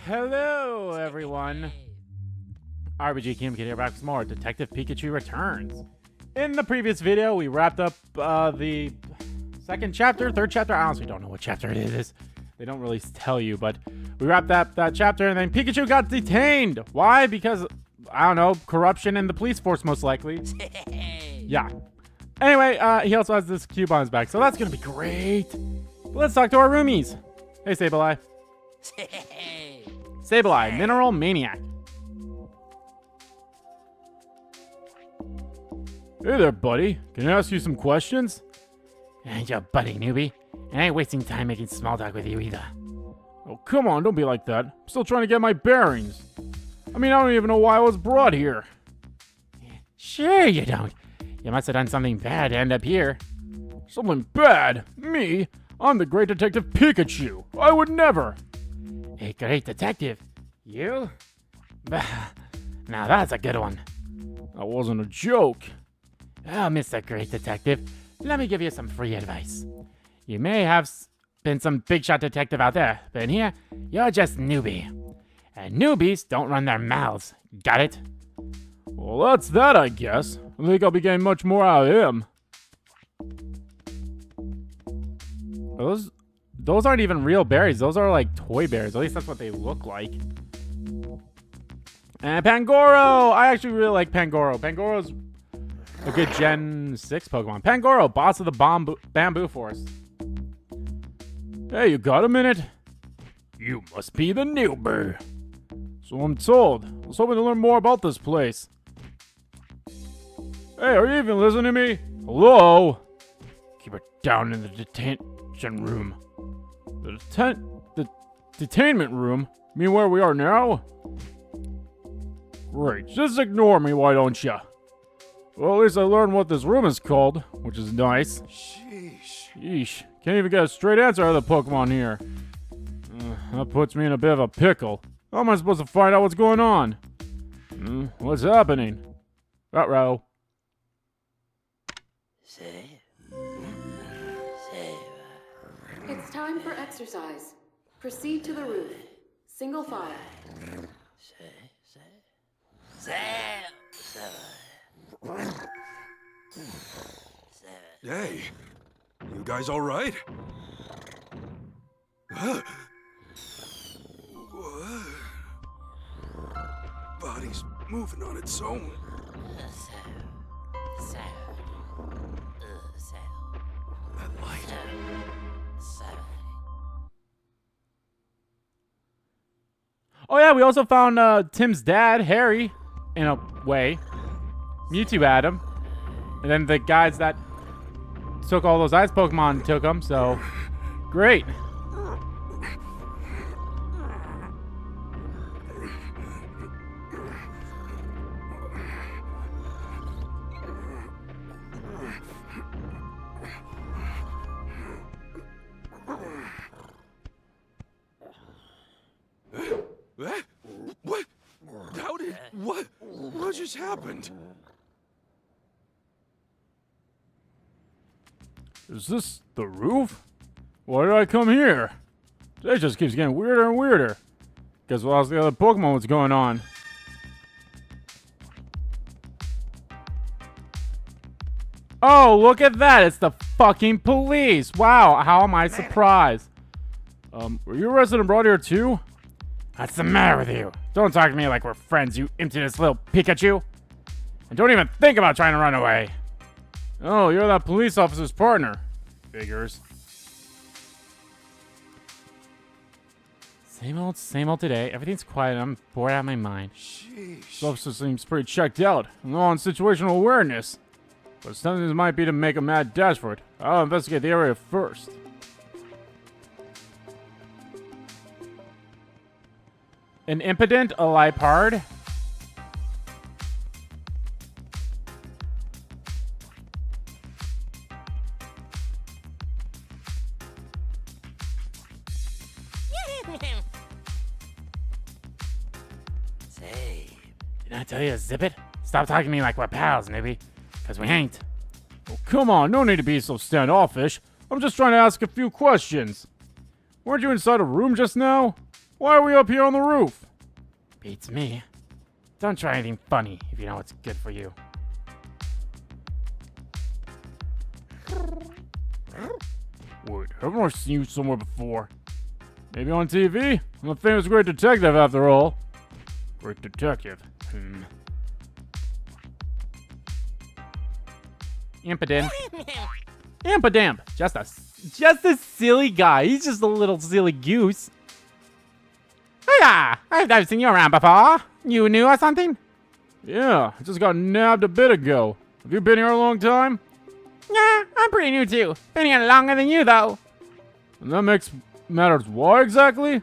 Hello, everyone. RBG Kim Kid here, back with more Detective Pikachu Returns. In the previous video, we wrapped up the third chapter. I honestly don't know what chapter it is. They don't really tell you, but we wrapped up that chapter, and then Pikachu got detained. Why? Because, I don't know, corruption in the police force, most likely. Yeah. Anyway, he also has this cube on his back, so that's gonna be great. Let's talk to our roomies. Hey, Sableye. Sableye, Mineral Maniac. Hey there, buddy. Can I ask you some questions? Ain't your buddy, newbie. And I ain't wasting time making small talk with you either. Oh, come on, don't be like that. I'm still trying to get my bearings. I mean, I don't even know why I was brought here. Sure you don't. You must have done something bad to end up here. Something bad? Me? I'm the great detective Pikachu. I would never. A great detective? You? Bah, now that's a good one. That wasn't a joke. Oh, Mr. Great Detective, let me give you some free advice. You may have been some big shot detective out there, but in here, you're just newbie. And newbies don't run their mouths. Got it? Well, that's that, I guess. I think I'll be getting much more out of him. Those aren't even real berries. Those are like toy berries. At least that's what they look like. And Pangoro! I actually really like Pangoro. Pangoro's a good Gen 6 Pokemon. Pangoro, boss of the Bamboo Forest. Hey, you got a minute? You must be the newbie. So I'm told. I was hoping to learn more about this place. Hey, are you even listening to me? Hello? Keep it down in the detention room. The detainment room? You mean where we are now? Great, just ignore me, why don't ya? Well, at least I learned what this room is called, which is nice. Sheesh. Can't even get a straight answer out of the Pokemon here. That puts me in a bit of a pickle. How am I supposed to find out what's going on? What's happening? Uh-oh. It's time for exercise. Proceed to the roof. Single file. Hey, you guys all right? Body's moving on its own. That light. Oh yeah, we also found Tim's dad, Harry, in a way. Mewtwo had him. And then the guys that took all those ice Pokemon took them, so great. What? How did... What just happened? Is this the roof? Why did I come here? It just keeps getting weirder and weirder. Guess what else the other Pokemon was going on? Oh, look at that! It's the fucking police! Wow, how am I surprised? Were you arrested and brought here too? What's the matter with you? Don't talk to me like we're friends, you emptiness little Pikachu. And don't even think about trying to run away. Oh, you're that police officer's partner. Figures. Same old today. Everything's quiet. I'm bored out of my mind. Sheesh. This officer seems pretty checked out. Low on situational awareness. But something might be to make a mad dash for it. I'll investigate the area first. An impudent, a Lipard. Didn't I tell you to zip it? Stop talking to me like we're pals, newbie. Because we ain't. Oh, come on, no need to be so standoffish. I'm just trying to ask a few questions. Weren't you inside a room just now? Why are we up here on the roof? Beats me. Don't try anything funny if you know what's good for you. Wait, haven't I seen you somewhere before? Maybe on TV? I'm a famous great detective after all. Great detective. Impotent. Impadamp. Just a silly guy. He's just a little silly goose. Hiya! I've never seen you around before. You new or something? Yeah, I just got nabbed a bit ago. Have you been here a long time? Yeah, I'm pretty new too. Been here longer than you though. And that makes matters why exactly?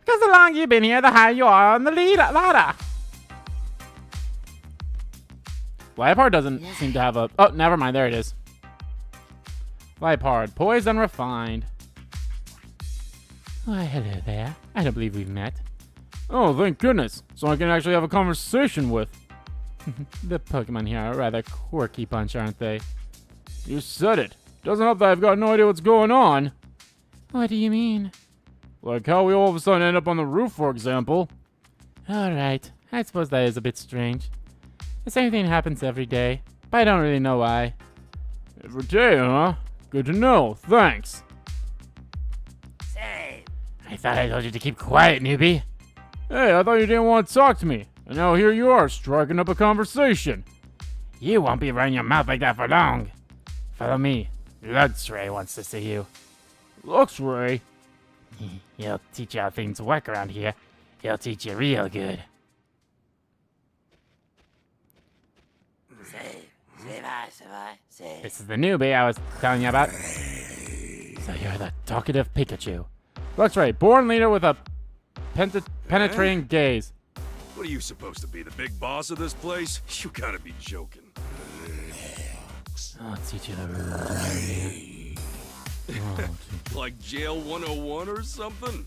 Because the longer you've been here, the higher you are on the ladder. Liepard doesn't seem to have a... Oh, never mind. There it is. Liepard, poised and refined. Why, hello there. I don't believe we've met. Oh, thank goodness. So I can actually have a conversation with. The Pokemon here are a rather quirky bunch, aren't they? You said it. Doesn't help that I've got no idea what's going on. What do you mean? Like how we all of a sudden end up on the roof, for example. Alright, I suppose that is a bit strange. The same thing happens every day, but I don't really know why. Every day, huh? Good to know. Thanks. I thought I told you to keep quiet, newbie. Hey, I thought you didn't want to talk to me. And now here you are, striking up a conversation. You won't be running your mouth like that for long. Follow me. Luxray wants to see you. Luxray? He'll teach you how things work around here. He'll teach you real good. This is the newbie I was telling you about. So you're the talkative Pikachu. Luxray, born leader with a penetrating gaze. What are you supposed to be, the big boss of this place? You gotta be joking. I'll teach you the rules around here. Like Jail 101 or something?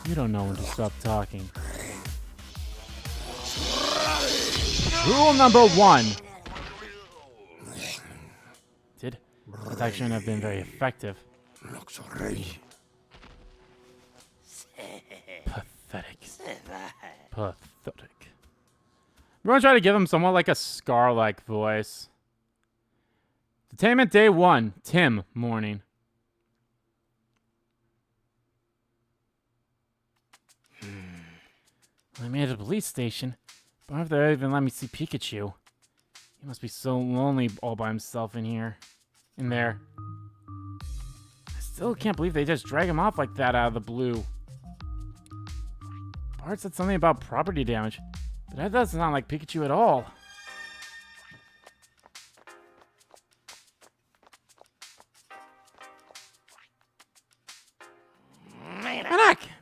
You don't know when to stop talking. Rule number 1. That shouldn't have been very effective. Pathetic. Pathetic. We're gonna try to give him somewhat like a Scar-like voice. Detainment day 1, Tim, morning. I made it to the police station, but I don't know if they'll even let me see Pikachu. He must be so lonely all by himself in here. In there. I still can't believe they just drag him off like that out of the blue. Bart said something about property damage, but that doesn't sound like Pikachu at all.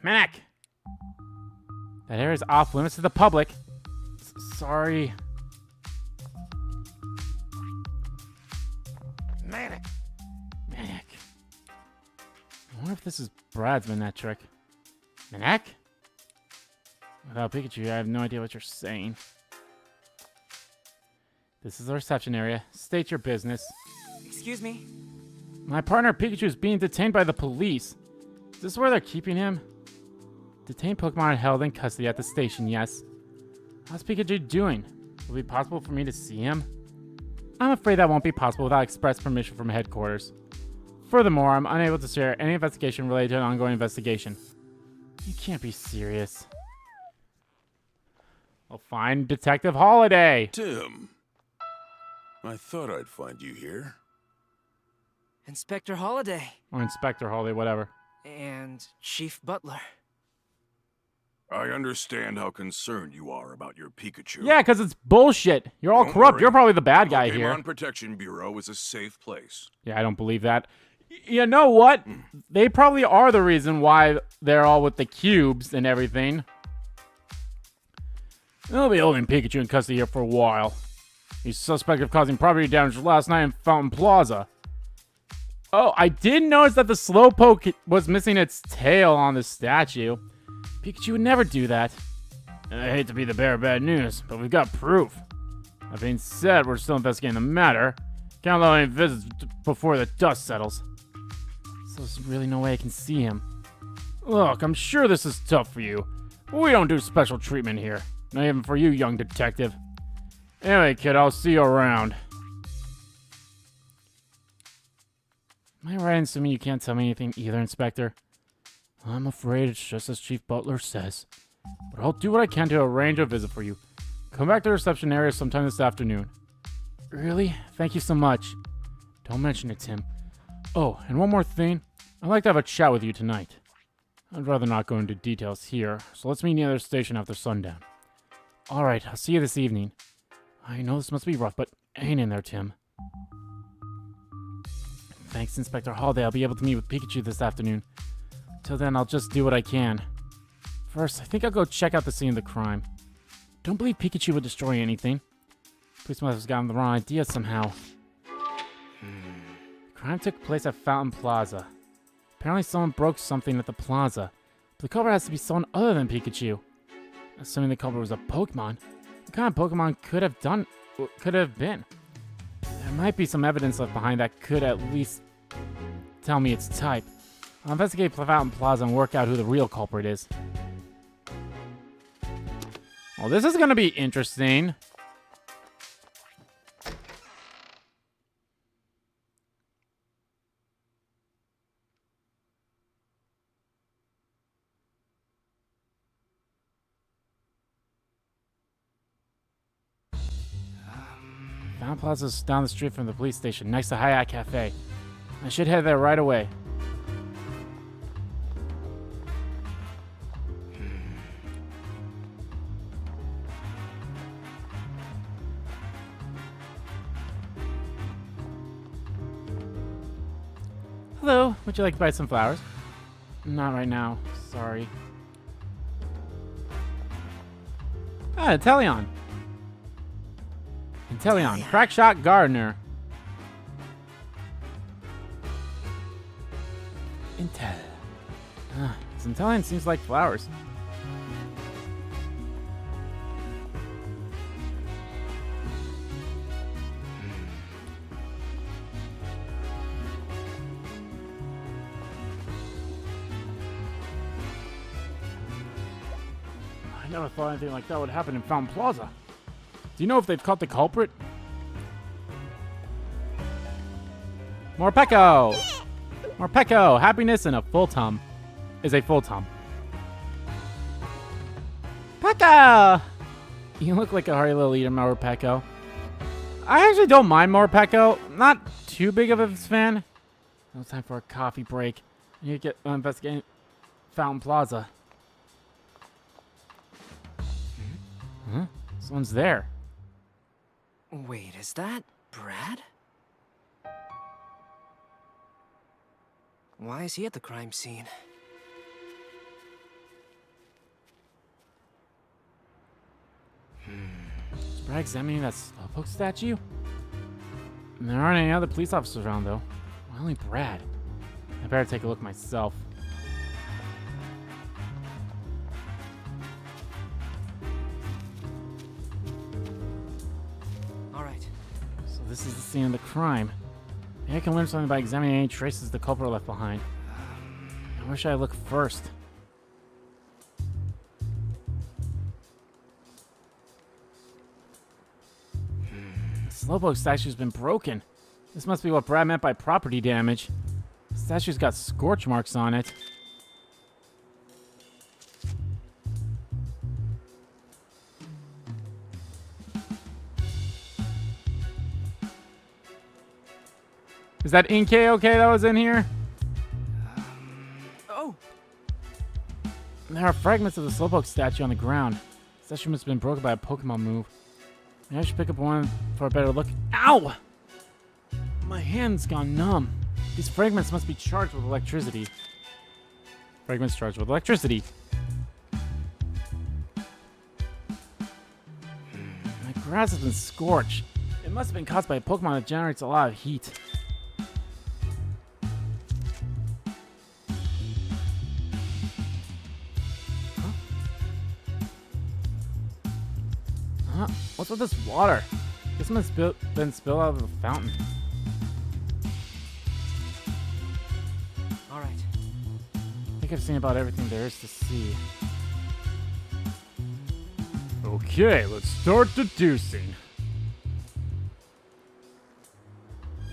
Manak! That area is off limits to the public. Sorry. Manak. I wonder if this is Brad's Manak trick. Manak? Without Pikachu, I have no idea what you're saying. This is the reception area. State your business. Excuse me? My partner Pikachu is being detained by the police. Is this where they're keeping him? Detained Pokemon are held in custody at the station, yes. How's Pikachu doing? Will it be possible for me to see him? I'm afraid that won't be possible without express permission from headquarters. Furthermore, I'm unable to share any investigation related to an ongoing investigation. You can't be serious. I'll find Detective Holiday. Tim, I thought I'd find you here. Inspector Holiday. Or Inspector Holiday, whatever. And Chief Butler. I understand how concerned you are about your Pikachu. Yeah, because it's bullshit. You're all Don't corrupt. worry. You're probably the bad guy here. Pokemon Protection Bureau is a safe place. Yeah, I don't believe that. You know what? They probably are the reason why they're all with the cubes and everything. They'll be holding Pikachu in custody here for a while. He's suspected of causing property damage last night in Fountain Plaza. Oh, I did notice that the Slowpoke was missing its tail on the statue. Pikachu would never do that. I hate to be the bearer of bad news, but we've got proof. That being said, we're still investigating the matter. Can't allow any visits before the dust settles. So there's really no way I can see him. Look, I'm sure this is tough for you, but we don't do special treatment here. Not even for you, young detective. Anyway, kid, I'll see you around. Am I right in assuming you can't tell me anything either, Inspector? I'm afraid it's just as Chief Butler says. But I'll do what I can to arrange a visit for you. Come back to the reception area sometime this afternoon. Really? Thank you so much. Don't mention it, Tim. Oh, and one more thing. I'd like to have a chat with you tonight. I'd rather not go into details here, so let's meet near the station after sundown. Alright, I'll see you this evening. I know this must be rough, but hang in there, Tim. Thanks, Inspector Holiday. I'll be able to meet with Pikachu this afternoon. Till then, I'll just do what I can. First, I think I'll go check out the scene of the crime. Don't believe Pikachu would destroy anything. Police must have gotten the wrong idea somehow. The crime took place at Fountain Plaza. Apparently someone broke something at the plaza. But the culprit has to be someone other than Pikachu. Assuming the culprit was a Pokemon, what kind of Pokemon could have been? There might be some evidence left behind that could at least tell me its type. I'll investigate Fountain Plaza and work out who the real culprit is. Well, this is going to be interesting. Fountain Plaza is down the street from the police station, next to Hayat Cafe. I should head there right away. Hello, would you like to buy some flowers? Not right now, sorry. Ah, Inteleon. Inteleon, Crackshot Gardener. Intel. This Inteleon seems like flowers. I never thought anything like that would happen in Fountain Plaza. Do you know if they've caught the culprit? Morpeko! Morpeko! Happiness and a full tum. Is a full tum. Pekka! You look like a hearty little eater, Morpeko. I actually don't mind Morpeko. Not too big of a fan. No time for a coffee break. I need to get investigating Fountain Plaza. Huh? Someone's there. Wait, is that Brad? Why is he at the crime scene? Is Brad examining that Slowpoke statue? There aren't any other police officers around, though. Why only Brad? I better take a look myself. So this is the scene of the crime. Maybe I can learn something by examining any traces the culprit left behind. Where should I look first? The Slowpoke statue's been broken. This must be what Brad meant by property damage. The statue's got scorch marks on it. Is that Inkay okay that was in here? Oh! There are fragments of the Slowpoke statue on the ground. The statue must have been broken by a Pokemon move. Maybe I should pick up one for a better look. Ow! My hand's gone numb. These fragments must be charged with electricity. Fragments charged with electricity. My grass has been scorched. It must have been caused by a Pokemon that generates a lot of heat. What's with this water? This must have been spilled out of the fountain. Alright. I think I've seen about everything there is to see. Okay, let's start deducing.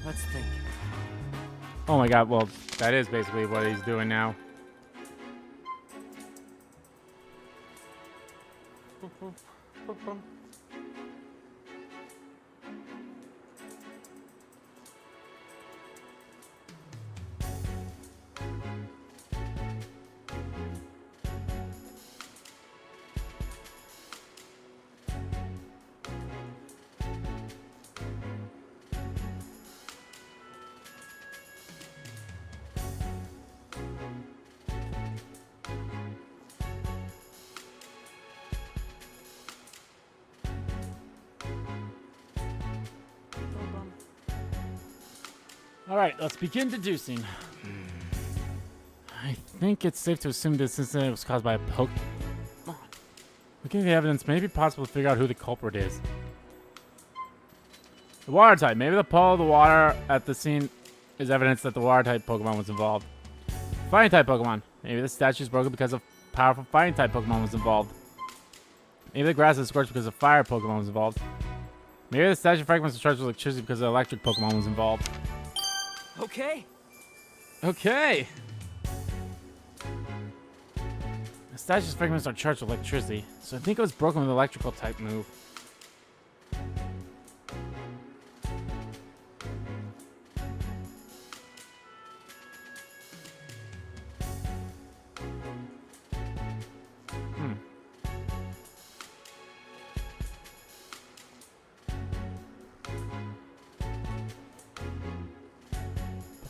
Let's think. Oh my god, well, that is basically what he's doing now. Alright, let's begin deducing. I think it's safe to assume this incident was caused by a Pokemon. Looking at the evidence, may it be possible to figure out who the culprit is. The water type. Maybe the puddle of the water at the scene is evidence that the water type Pokemon was involved. Fighting type Pokemon. Maybe the statue is broken because a powerful fighting type Pokemon was involved. Maybe the grass is scorched because a fire Pokemon was involved. Maybe the statue fragments are charged with electricity because an electric Pokemon was involved. Okay. Okay. The statue's fragments are charged with electricity, so I think it was broken with an electrical type move.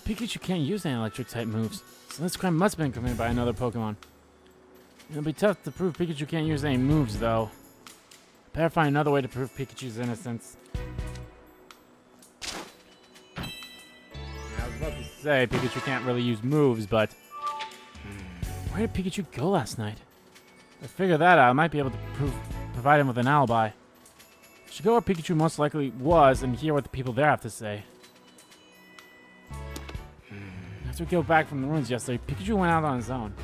Pikachu can't use any electric type moves, so this crime must have been committed by another Pokemon. It'll be tough to prove Pikachu can't use any moves, though. Better find another way to prove Pikachu's innocence. Yeah, I was about to say Pikachu can't really use moves, but where did Pikachu go last night? If I figure that out, I might be able to provide him with an alibi. I should go where Pikachu most likely was and hear what the people there have to say. After we go back from the ruins yesterday, Pikachu went out on his own.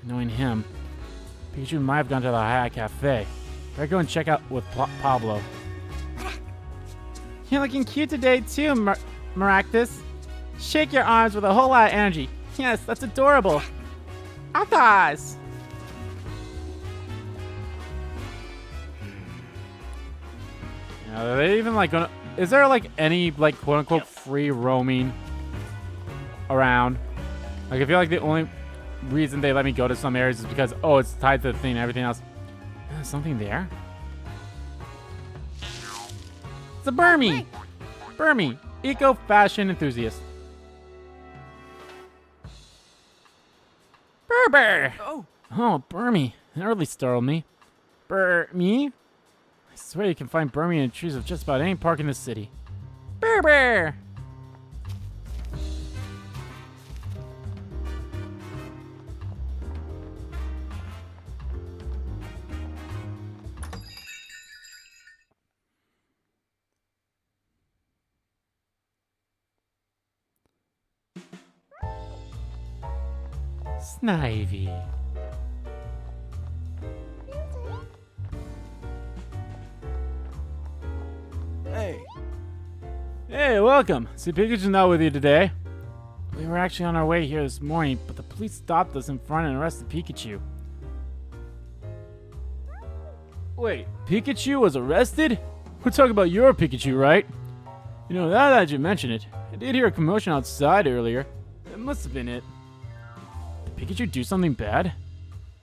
Knowing him, Pikachu might have gone to the High Cafe. Better go and check out with Pablo. You're looking cute today too, Maractus. Shake your arms with a whole lot of energy. Yes, that's adorable. Athos! Are they even like gonna... Is there like any like quote unquote free roaming around? Like I feel like the only reason they let me go to some areas is because, oh, it's tied to the thing and everything else. There's something there? It's a Burmy! Burmy, eco-fashion enthusiast. Burber! Oh, Burmy. That really startled me. Burmy? I swear you can find Burmy in the trees of just about any park in the city. Burber! Snivy. Hey, welcome. See, Pikachu's not with you today. We were actually on our way here this morning, but the police stopped us in front and arrested Pikachu. Wait, Pikachu was arrested? We're talking about your Pikachu, right? You know, now that you mention it, I did hear a commotion outside earlier. That must have been it. Did Pikachu do something bad?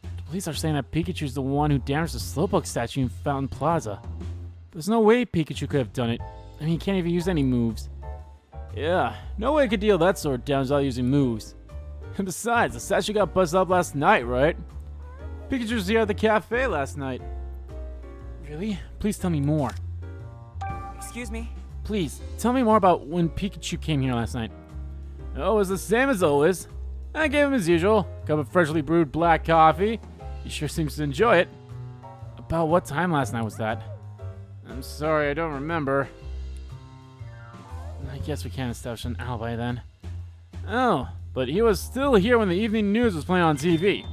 The police are saying that Pikachu's the one who damaged the Slowpoke statue in Fountain Plaza. There's no way Pikachu could have done it. I mean, he can't even use any moves. Yeah, no way he could deal that sort of damage without using moves. And besides, the statue got busted up last night, right? Pikachu was here at the cafe last night. Really? Please tell me more. Excuse me? Please, tell me more about when Pikachu came here last night. Oh, it was the same as always. I gave him as usual, a cup of freshly brewed black coffee. He sure seems to enjoy it. About what time last night was that? I'm sorry, I don't remember. I guess we can't establish an alibi then. Oh, but he was still here when the evening news was playing on TV.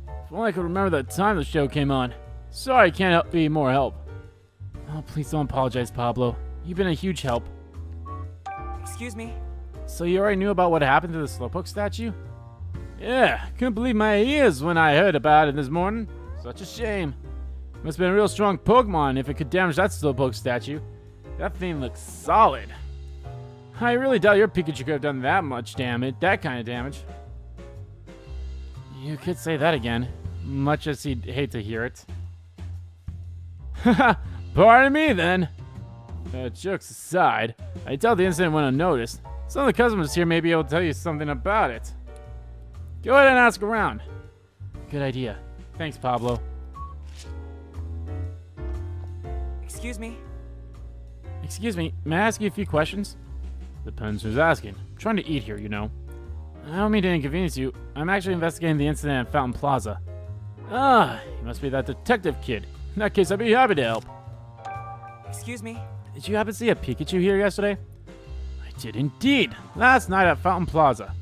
If only I could remember the time the show came on. Sorry I can't be more help. Oh, please don't apologize, Pablo. You've been a huge help. Excuse me? So you already knew about what happened to the Slowpoke statue? Yeah, couldn't believe my ears when I heard about it this morning. Such a shame. Must have been a real strong Pokemon if it could damage that Slowpoke statue. That thing looks solid. I really doubt your Pikachu could have done that much damage, that kind of damage. You could say that again, much as he'd hate to hear it. Haha, pardon me then. Jokes aside, I doubt the incident went unnoticed. Some of the customers here may be able to tell you something about it. Go ahead and ask around. Good idea. Thanks, Pablo. Excuse me? Excuse me, may I ask you a few questions? Depends who's asking. I'm trying to eat here, you know. I don't mean to inconvenience you. I'm actually investigating the incident at Fountain Plaza. Ah, you must be that detective kid. In that case, I'd be happy to help. Excuse me? Did you happen to see a Pikachu here yesterday? I did indeed. Last night at Fountain Plaza.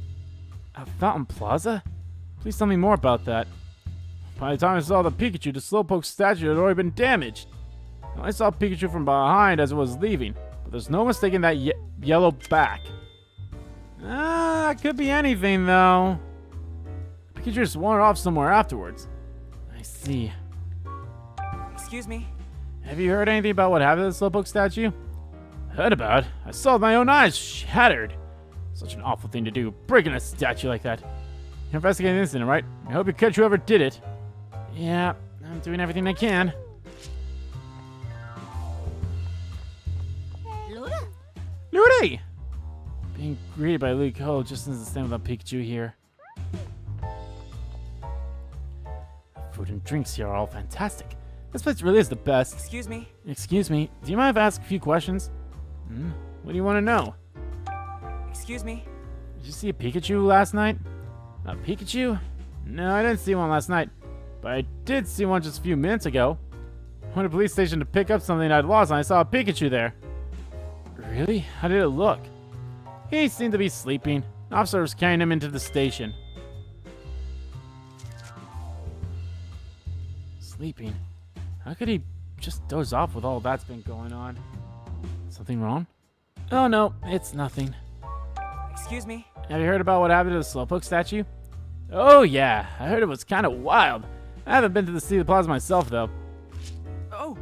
At Fountain Plaza? Please tell me more about that. By the time I saw the Pikachu, the Slowpoke statue had already been damaged. I saw Pikachu from behind as it was leaving, but there's no mistaking that yellow back. That could be anything, though. Pikachu just wandered off somewhere afterwards. I see. Excuse me? Have you heard anything about what happened to the Slowpoke statue? Heard about? I saw with my own eyes shattered. Such an awful thing to do, breaking a statue like that. You're investigating the incident, right? I hope you catch whoever did it. Yeah, I'm doing everything I can. Ludi! Being greeted by Luke Ho just doesn't stand without Pikachu here. Food and drinks here are all fantastic. This place really is the best. Excuse me? Excuse me, do you mind if I ask a few questions? What do you want to know? Excuse me? Did you see a Pikachu last night? A Pikachu? No, I didn't see one last night. But I did see one just a few minutes ago. I went to the police station to pick up something I'd lost and I saw a Pikachu there. Really? How did it look? He seemed to be sleeping. An officer was carrying him into the station. Sleeping? How could he just doze off with all that's been going on? Something wrong? Oh no, it's nothing. Excuse me? Have you heard about what happened to the Slowpoke statue? Oh yeah, I heard it was kind of wild. I haven't been to the City Plaza myself though. Oh,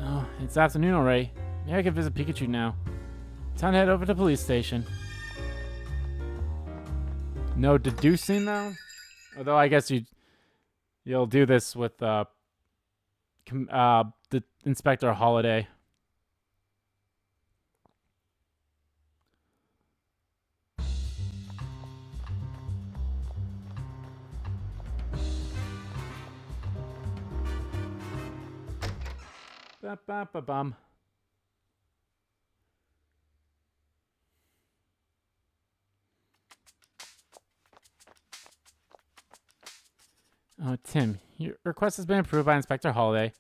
Oh, it's afternoon already. Maybe I can visit Pikachu now. Time to head over to the police station. No deducing though? Although I guess you'll do this with the Inspector Holiday. Ba-ba-ba-bum. Oh, Tim, your request has been approved by Inspector Holiday.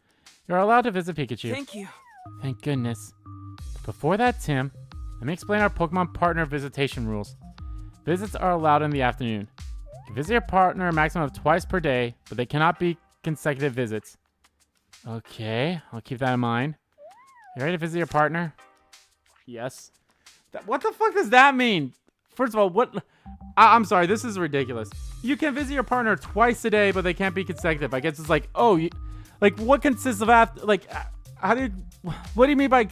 You're allowed to visit Pikachu. thank you. Thank goodness. Before that, Tim, let me explain our Pokemon partner visitation rules. Visits are allowed in the afternoon. You can visit your partner a maximum of twice per day, but they cannot be consecutive visits. Okay, I'll keep that in mind. You ready to visit your partner? Yes. What the fuck does that mean? First of all, what? I'm sorry, this is ridiculous. You can visit your partner twice a day, but they can't be consecutive. I guess it's like, oh, like what consists of how do you, what do you mean by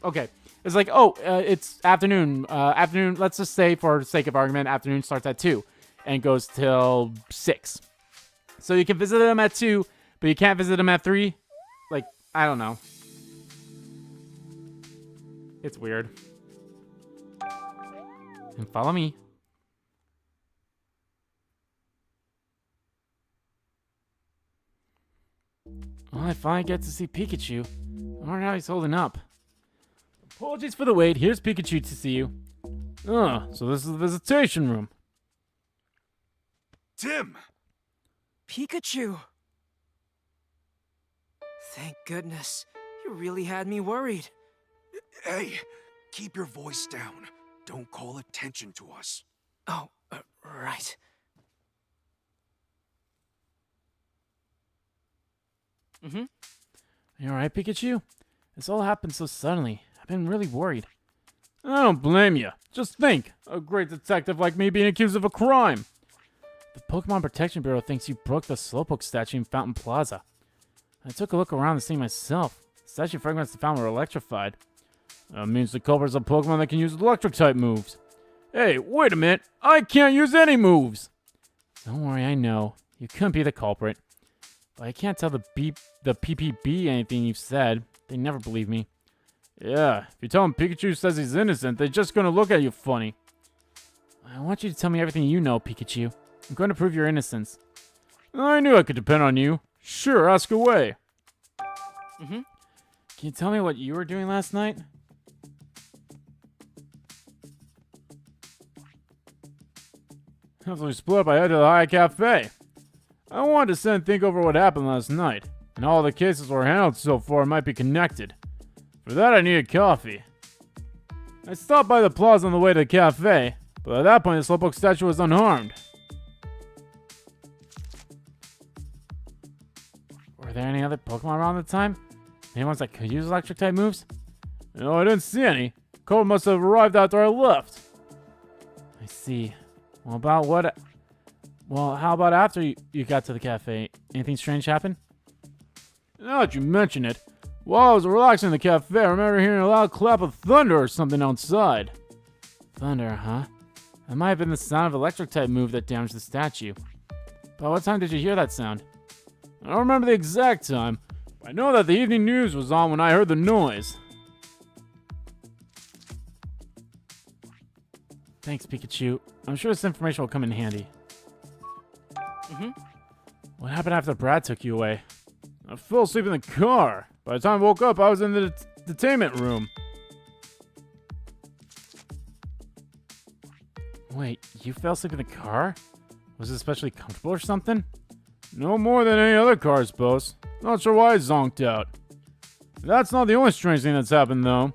okay, it's like, oh, it's afternoon. Afternoon, let's just say for the sake of argument, afternoon starts at 2 and goes till 6. So you can visit them at 2, but you can't visit them at 3. Like, I don't know. It's weird. And follow me. Well, I finally get to see Pikachu. I wonder how he's holding up. Apologies for the wait. Here's Pikachu to see you. So this is the visitation room. Tim! Pikachu! Thank goodness. You really had me worried. Hey, Keep your voice down. Don't call attention to us. Oh, right. You alright, Pikachu? This all happened so suddenly. I've been really worried. I don't blame you. Just think, a great detective like me being accused of a crime. The Pokemon Protection Bureau thinks you broke the Slowpoke statue in Fountain Plaza. I took a look around the scene myself. The statue fragments of the fountain were electrified. That means the culprit's a Pokemon that can use electric-type moves. Hey, wait a minute. I can't use any moves. Don't worry, I know. You couldn't be the culprit. But I can't tell the PPB anything you've said. They never believe me. Yeah, if you tell them Pikachu says he's innocent, they're just gonna look at you funny. I want you to tell me everything you know, Pikachu. I'm going to prove your innocence. I knew I could depend on you. Sure, ask away. Can you tell me what you were doing last night? After we split up, I headed to the High Cafe. I wanted to sit and think over what happened last night, and all the cases we're handled so far might be connected. For that, I needed coffee. I stopped by the plaza on the way to the cafe, but at that point, the Slowpoke statue was unharmed. Were there any other Pokemon around at the time? Any ones that could use electric-type moves? No, I didn't see any. Cole must have arrived after I left. I see. Well, how about after you got to the cafe? Anything strange happen? Now that you mention it, while I was relaxing in the cafe, I remember hearing a loud clap of thunder or something outside. Thunder, huh? That might have been the sound of electric-type move that damaged the statue. By what time did you hear that sound? I don't remember the exact time, but I know that the evening news was on when I heard the noise. Thanks, Pikachu. I'm sure this information will come in handy. What happened after Brad took you away? I fell asleep in the car. By the time I woke up, I was in the detainment room. Wait, you fell asleep in the car? Was it especially comfortable or something? No more than any other car, I suppose. Not sure why I zonked out. That's not the only strange thing that's happened, though.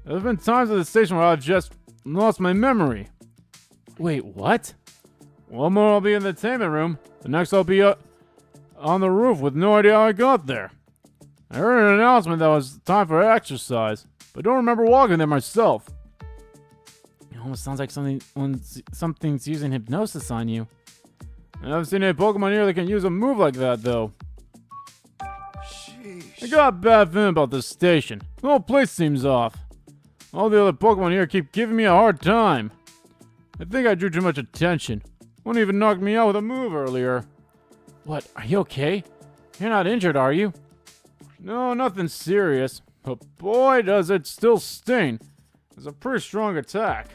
There have been times at the station where I've just lost my memory. Wait, what? One more I'll be in the entertainment room. The next I'll be on the roof with no idea how I got there. I heard an announcement that it was time for exercise, but don't remember walking there myself. It almost sounds like something's using hypnosis on you. I haven't seen any Pokemon here that can use a move like that, though. Sheesh. I got a bad feeling about this station. The whole place seems off. All the other Pokemon here keep giving me a hard time. I think I drew too much attention. One even knocked me out with a move earlier. What, are you okay? You're not injured, are you? No, nothing serious. But boy, does it still sting. It's a pretty strong attack.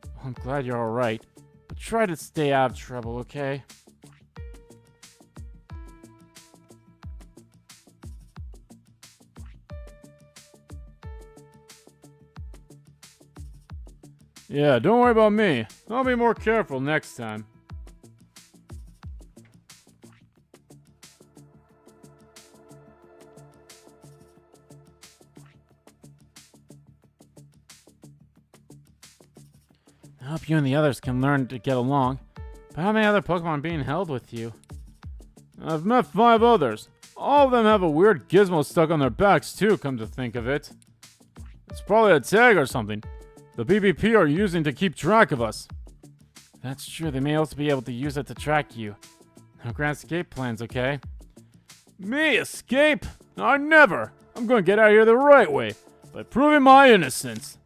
Well, I'm glad you're alright. But try to stay out of trouble, okay? Yeah, don't worry about me. I'll be more careful next time. I hope you and the others can learn to get along. But how many other Pokemon are being held with you? I've met 5 others. All of them have a weird gizmo stuck on their backs too, come to think of it. It's probably a tag or something. The BBP are using to keep track of us. That's true, they may also be able to use it to track you. No grand escape plans, okay? Me escape? I never! I'm going to get out of here the right way, by proving my innocence.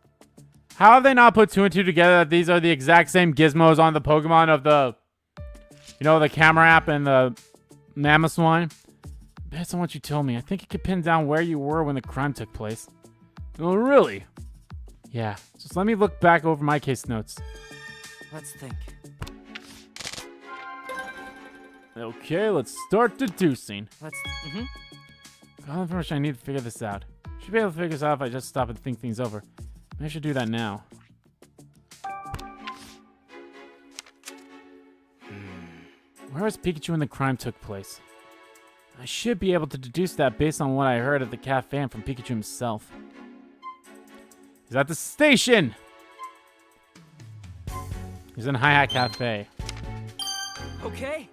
How have they not put 2 and 2 together that these are the exact same gizmos on the Pokemon of the... You know, the camera app and the Mamoswine? Based on what you told me, I think it could pin down where you were when the crime took place. Oh, really? Yeah, just let me look back over my case notes. Let's think. Okay, let's start deducing. Let's. All the information I need to figure this out. Should be able to figure this out if I just stop and think things over. Maybe I should do that now. Where was Pikachu when the crime took place? I should be able to deduce that based on what I heard at the cafe and from Pikachu himself. He's at the station. He's in Hi Hat Cafe. Okay.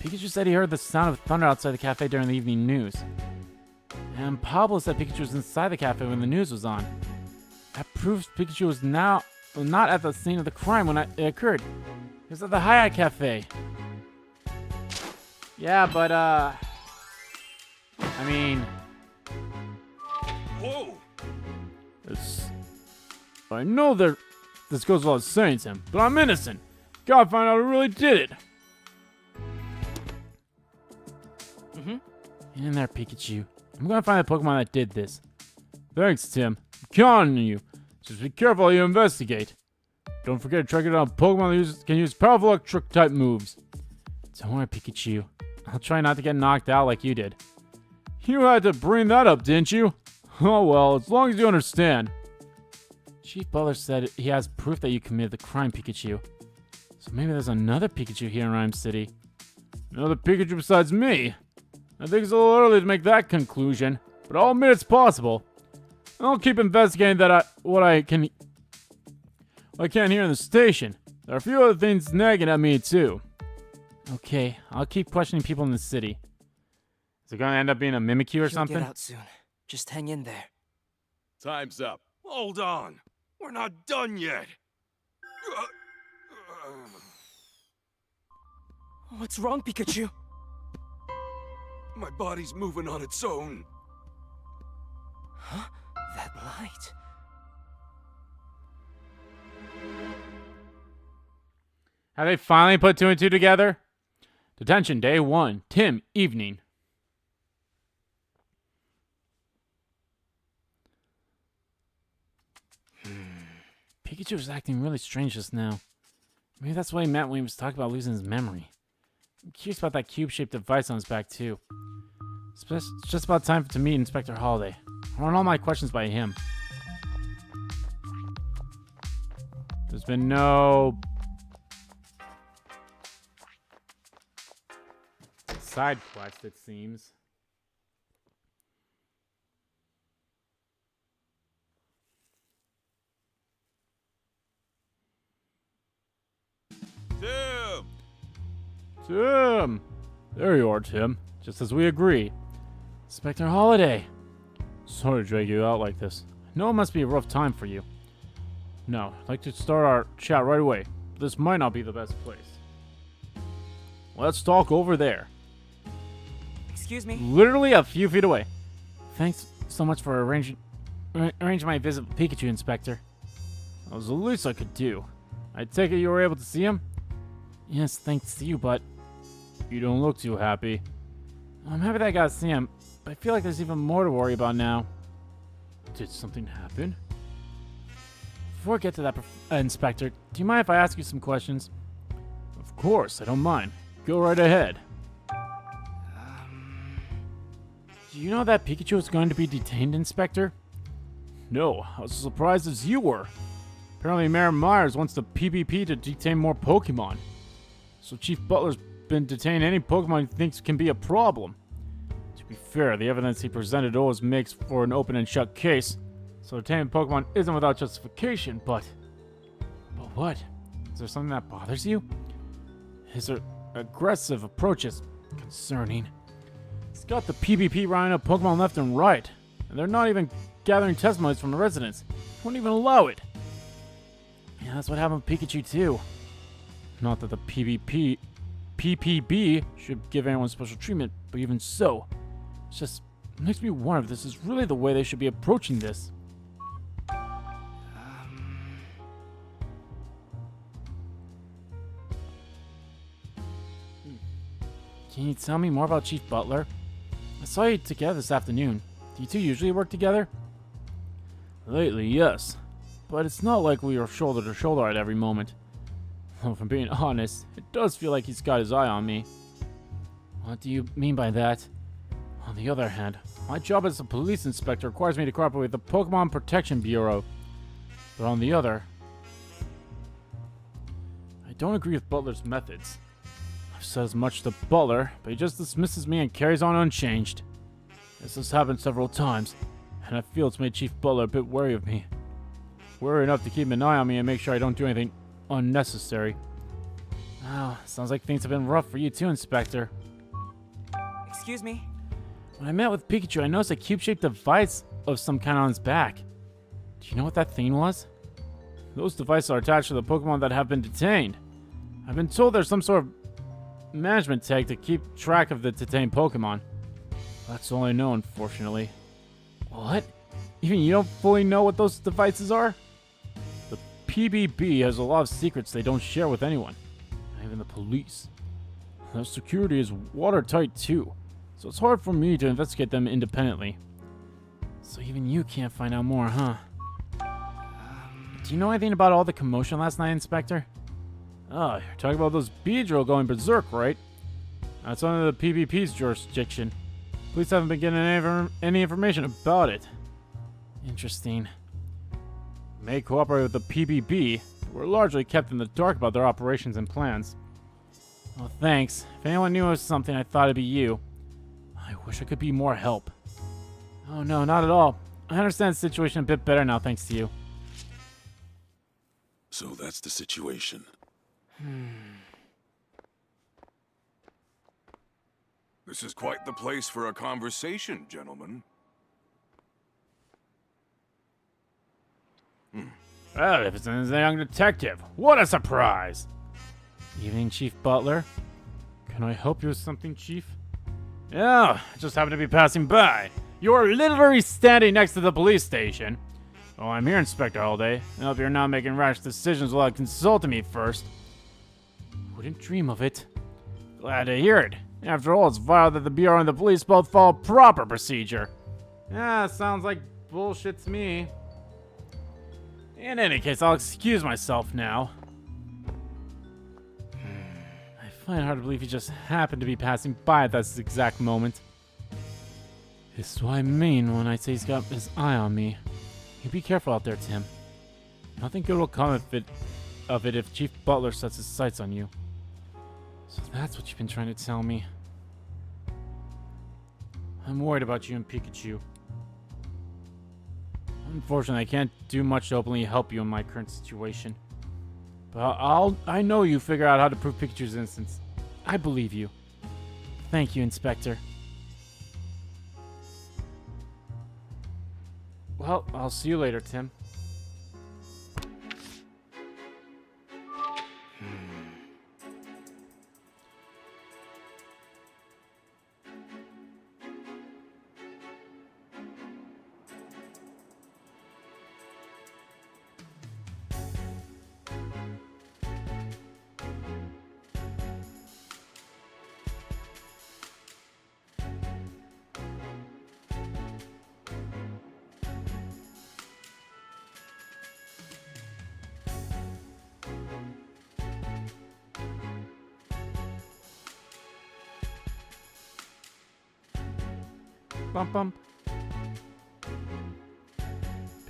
Pikachu said he heard the sound of thunder outside the cafe during the evening news. And Pablo said Pikachu was inside the cafe when the news was on. That proves Pikachu was not at the scene of the crime when it occurred. He was at the Hi Hat Cafe. Yeah, but, I mean... Whoa! I know that this goes without saying, Tim, but I'm innocent. Gotta find out who really did it. Get in there, Pikachu. I'm gonna find the Pokemon that did this. Thanks, Tim. I'm counting on you. Just be careful how you investigate. Don't forget to track down Pokemon that can use powerful electric type moves. Don't worry, Pikachu. I'll try not to get knocked out like you did. You had to bring that up, didn't you? Oh well, as long as you understand. Chief Butler said he has proof that you committed the crime, Pikachu. So maybe there's another Pikachu here in Ryme City. Another Pikachu besides me? I think it's a little early to make that conclusion, but I'll admit it's possible. I'll keep investigating what I can hear in the station. There are a few other things nagging at me too. Okay, I'll keep questioning people in the city. Is it gonna end up being a Mimikyu or He'll something? get out soon. Just hang in there. Time's up. Hold on. We're not done yet. What's wrong, Pikachu? My body's moving on its own. Huh? That light. Have they finally put two and two together? Detention day 1. Tim, evening. Pikachu was acting really strange just now. Maybe that's what he meant when he was talking about losing his memory. I'm curious about that cube-shaped device on his back, too. It's just about time to meet Inspector Holiday. I want all my questions by him. There's been no... side quest, it seems. Tim! Tim! There you are, Tim. Just as we agreed. Inspector Holiday. Sorry to drag you out like this. I know it must be a rough time for you. No, I'd like to start our chat right away. This might not be the best place. Let's talk over there. Excuse me? Literally a few feet away. Thanks so much for arranging my visit with Pikachu, Inspector. That was the least I could do. I take it you were able to see him? Yes, thanks to you, but you don't look too happy. I'm happy that I got to see him, but I feel like there's even more to worry about now. Did something happen? Before I get to that, Inspector, do you mind if I ask you some questions? Of course, I don't mind. Go right ahead. Do you know that Pikachu is going to be detained, Inspector? No, I was as surprised as you were. Apparently Mayor Myers wants the PvP to detain more Pokemon. So Chief Butler's been detaining any Pokemon he thinks can be a problem. To be fair, the evidence he presented always makes for an open and shut case. So detaining Pokemon isn't without justification, but what? Is there something that bothers you? His aggressive approach is concerning. He's got the PvP running up Pokemon left and right, and they're not even gathering testimonies from the residents. Won't even allow it. Yeah, that's what happened with Pikachu too. Not that the PPB should give anyone special treatment, but even so, it just makes me wonder if this is really the way they should be approaching this. Can you tell me more about Chief Butler? I saw you together this afternoon. Do you two usually work together? Lately, yes. But it's not like we are shoulder to shoulder at every moment. Well, if I'm being honest, it does feel like he's got his eye on me. What do you mean by that? On the other hand, my job as a police inspector requires me to cooperate with the Pokemon Protection Bureau. But on the other, I don't agree with Butler's methods. I've said as much to Butler, but he just dismisses me and carries on unchanged. This has happened several times, and I feel it's made Chief Butler a bit wary of me. worry enough to keep an eye on me and make sure I don't do anything unnecessary. Oh, sounds like things have been rough for you too, Inspector. Excuse me? When I met with Pikachu, I noticed a cube-shaped device of some kind on his back. Do you know what that thing was? Those devices are attached to the Pokemon that have been detained. I've been told there's some sort of management tag to keep track of the detained Pokemon. That's all I know, unfortunately. What? Even you don't fully know what those devices are? The PBB has a lot of secrets they don't share with anyone. Not even the police. Their security is watertight too, so it's hard for me to investigate them independently. So even you can't find out more, huh? Do you know anything about all the commotion last night, Inspector? Oh, you're talking about those Beedrill going berserk, right? That's under the PvP's jurisdiction. Police haven't been getting any information about it. Interesting. We may cooperate with the PBB, but we're largely kept in the dark about their operations and plans. Well, thanks. If anyone knew it was something, I thought it'd be you. I wish I could be more help. Oh no, not at all. I understand the situation a bit better now, thanks to you. So that's the situation. This is quite the place for a conversation, gentlemen. Well, if it's a young detective, what a surprise! Evening, Chief Butler. Can I help you with something, Chief? Yeah, I just happened to be passing by. You're literally standing next to the police station. Oh, I'm here, Inspector Holiday. I hope you're not making rash decisions without consulting me first. Wouldn't dream of it. Glad to hear it. After all, it's vital that the Bureau and the police both follow proper procedure. Yeah, sounds like bullshit to me. In any case, I'll excuse myself now. I find it hard to believe he just happened to be passing by at this exact moment. This is what I mean when I say he's got his eye on me. You be careful out there, Tim. Nothing good will come of it if Chief Butler sets his sights on you. So that's what you've been trying to tell me. I'm worried about you and Pikachu. Unfortunately, I can't do much to openly help you in my current situation. But I know you figure out how to prove Pikachu's innocence. I believe you. Thank you, Inspector. Well, I'll see you later, Tim. Bump bump.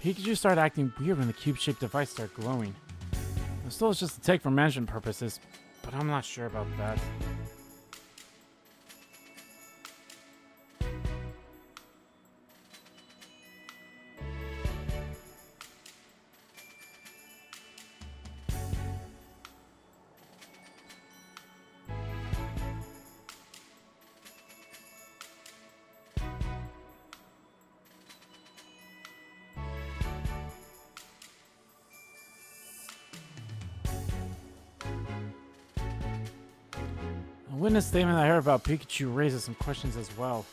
Pikachu started acting weird when the cube-shaped device started glowing. I still it's just a take for management purposes, but I'm not sure about that. A witness statement I heard about Pikachu raises some questions as well.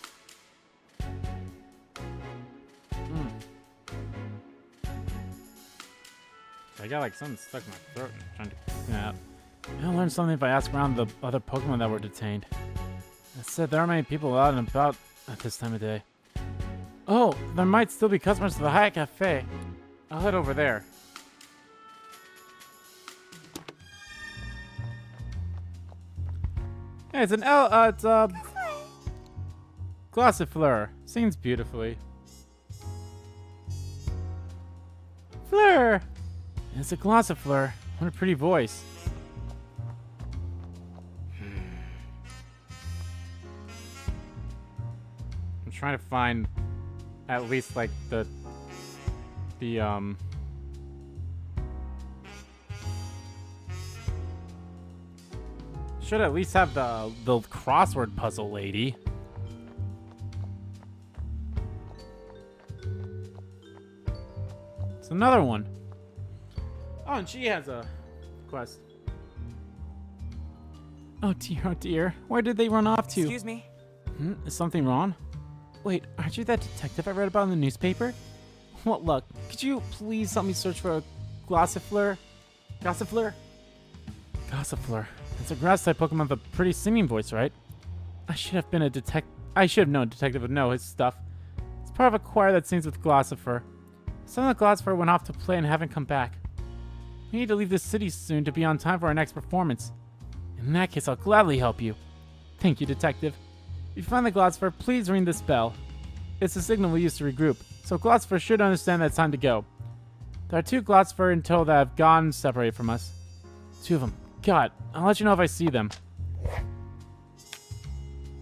I got like something stuck in my throat and I'm trying to clean it out. I'll learn something if I ask around the other Pokemon that were detained. It said there aren't many people out and about at this time of day. Oh, there might still be customers to the Hyatt Cafe. I'll head over there. Hey, it's Glossifleur. Sings beautifully. Fleur! It's a Glossifleur. What a pretty voice. I'm trying to find at least like the should at least have the crossword puzzle lady. It's another one. Oh, and she has a quest. Oh dear. Where did they run off to? Excuse me. Is something wrong? Wait, aren't you that detective I read about in the newspaper? What luck. Could you please help me search for a Gossifleur? Gossifleur? Gossifleur. It's a grass-type Pokemon with a pretty singing voice, right? I should have known a detective would know his stuff. It's part of a choir that sings with Gossifleur. Some of the Gossifleur went off to play and haven't come back. We need to leave this city soon to be on time for our next performance. In that case, I'll gladly help you. Thank you, detective. If you find the Gossifleur, please ring this bell. It's the signal we use to regroup, so Gossifleur should understand that it's time to go. There are 2 Gossifleur in total that have gone separated from us. 2 of them. God, I'll let you know if I see them.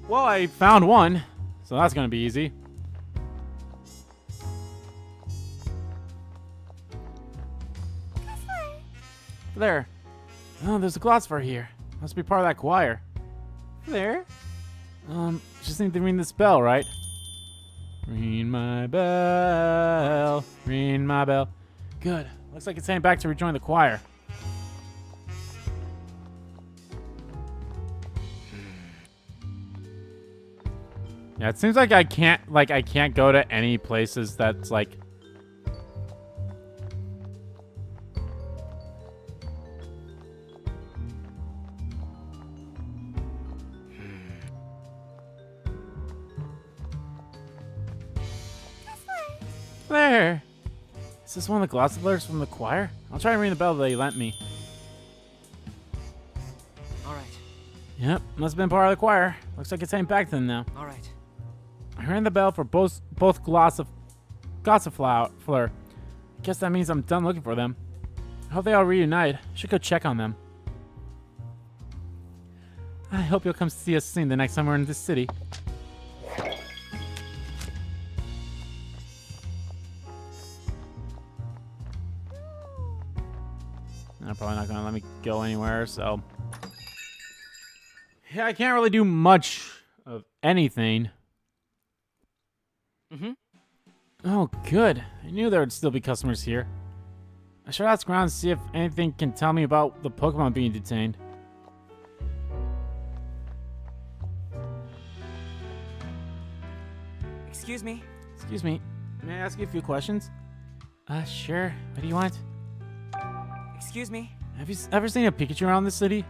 Well, I found one, so that's gonna be easy. There. Oh, there's a Gossifleur here. Must be part of that choir. There. Just need to ring this bell, right? Ring my bell. Ring my bell. Good. Looks like it's heading back to rejoin the choir. Yeah, it seems like I can't go to any places that's like There! Is this one of the Gossifleurs from the choir? I'll try and ring the bell they lent me. Alright. Yep, must have been part of the choir. Looks like it's heading back to them now. Alright. I rang the bell for both Gossifleur. Guess that means I'm done looking for them. I hope they all reunite. Should go check on them. I hope you'll come see us soon the next time we're in this city. They're probably not gonna let me go anywhere, so yeah, I can't really do much of anything. Oh, good. I knew there would still be customers here. I should ask around to see if anything can tell me about the Pokemon being detained. Excuse me. Excuse me. May I ask you a few questions? Sure. What do you want? Excuse me. Have you ever seen a Pikachu around the city?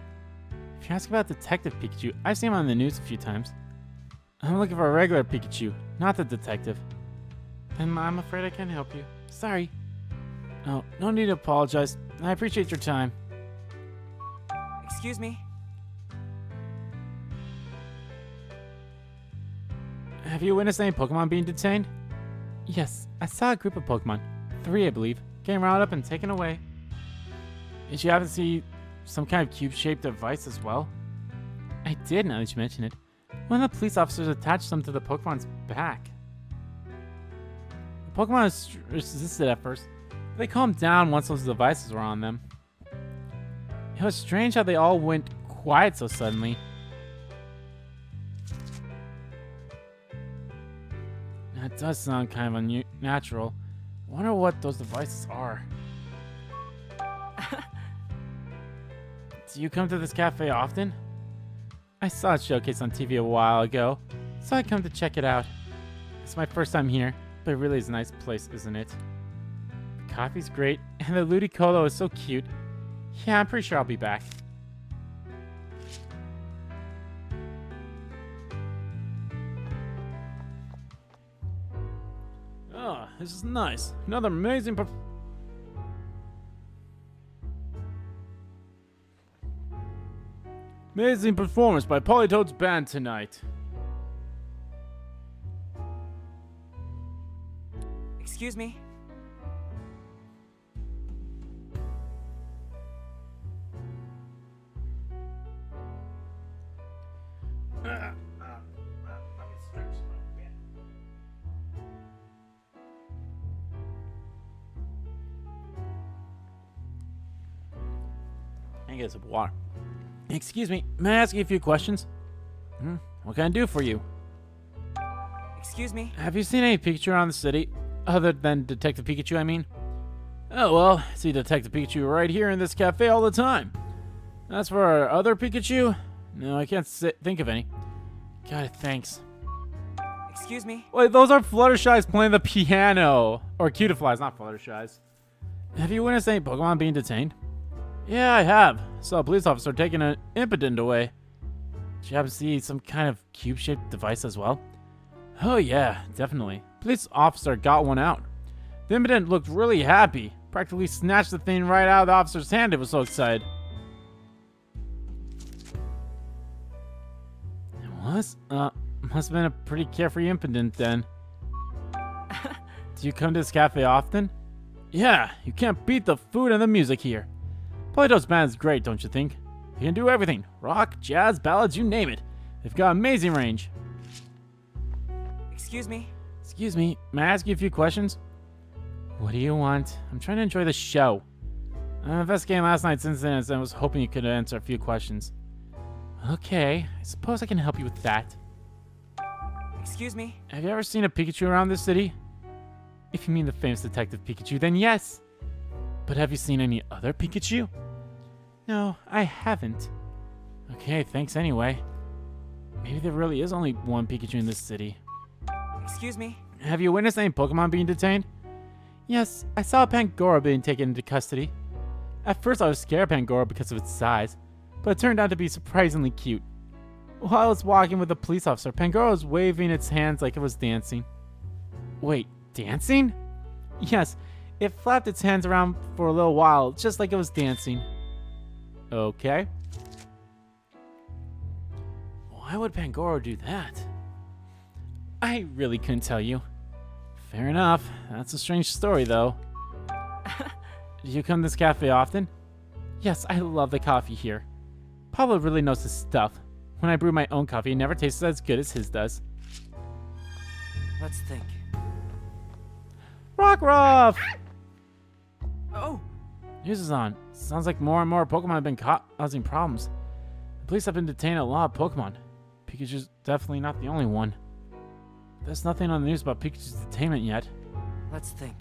If you ask about Detective Pikachu, I've seen him on the news a few times. I'm looking for a regular Pikachu, not the detective. And I'm afraid I can't help you. Sorry. Oh, no need to apologize. I appreciate your time. Excuse me. Have you witnessed any Pokemon being detained? Yes, I saw a group of Pokemon. 3, I believe. Getting rounded up and taken away. Did you happen to see some kind of cube-shaped device as well? I did, now that you mention it. One of the police officers attached them to the Pokemon's back. The Pokemon resisted at first, but they calmed down once those devices were on them. It was strange how they all went quiet so suddenly. That does sound kind of unnatural. I wonder what those devices are. Do you come to this cafe often? I saw it showcased on TV a while ago, so I come to check it out. It's my first time here, but it really is a nice place, isn't it? The coffee's great, and the Ludicolo is so cute. Yeah, I'm pretty sure I'll be back. Oh, this is nice. Another amazing amazing performance by Politoad's band tonight. Excuse me. I get some water. Excuse me, may I ask you a few questions? What can I do for you? Excuse me? Have you seen any Pikachu around the city? Other than Detective Pikachu, I mean? Oh, well, I see Detective Pikachu right here in this cafe all the time. As for our other Pikachu, no, I can't think of any. God, thanks. Excuse me? Wait, those are Fluttershy's playing the piano. Or Cutieflies, not Fluttershy's. Have you witnessed any Pokemon being detained? Yeah, I have. Saw a police officer taking an impotent away. Did you happen to see some kind of cube-shaped device as well? Oh yeah, definitely. Police officer got one out. The impotent looked really happy. Practically snatched the thing right out of the officer's hand. It was so excited. It was? Must have been a pretty carefree impotent then. Do you come to this cafe often? Yeah, you can't beat the food and the music here. Plato's band is great, don't you think? You can do everything. Rock, jazz, ballads, you name it. They've got amazing range. Excuse me? Excuse me, may I ask you a few questions? What do you want? I'm trying to enjoy the show. I investigated last night's incidents and was hoping you could answer a few questions. Okay, I suppose I can help you with that. Excuse me? Have you ever seen a Pikachu around this city? If you mean the famous Detective Pikachu, then yes. But have you seen any other Pikachu? No, I haven't. Okay, thanks anyway. Maybe there really is only one Pikachu in this city. Excuse me? Have you witnessed any Pokemon being detained? Yes, I saw a Pangoro being taken into custody. At first I was scared of Pangoro because of its size, but it turned out to be surprisingly cute. While I was walking with a police officer, Pangoro was waving its hands like it was dancing. Wait, dancing? Yes, it flapped its hands around for a little while, just like it was dancing. Okay. Why would Pangoro do that? I really couldn't tell you. Fair enough. That's a strange story, though. Do you come to this cafe often? Yes, I love the coffee here. Pablo really knows his stuff. When I brew my own coffee, it never tastes as good as his does. Let's think. Rockruff! Oh! News is on. Sounds like more and more Pokemon have been causing problems. The police have been detaining a lot of Pokemon. Pikachu's definitely not the only one. There's nothing on the news about Pikachu's detainment yet. Let's think.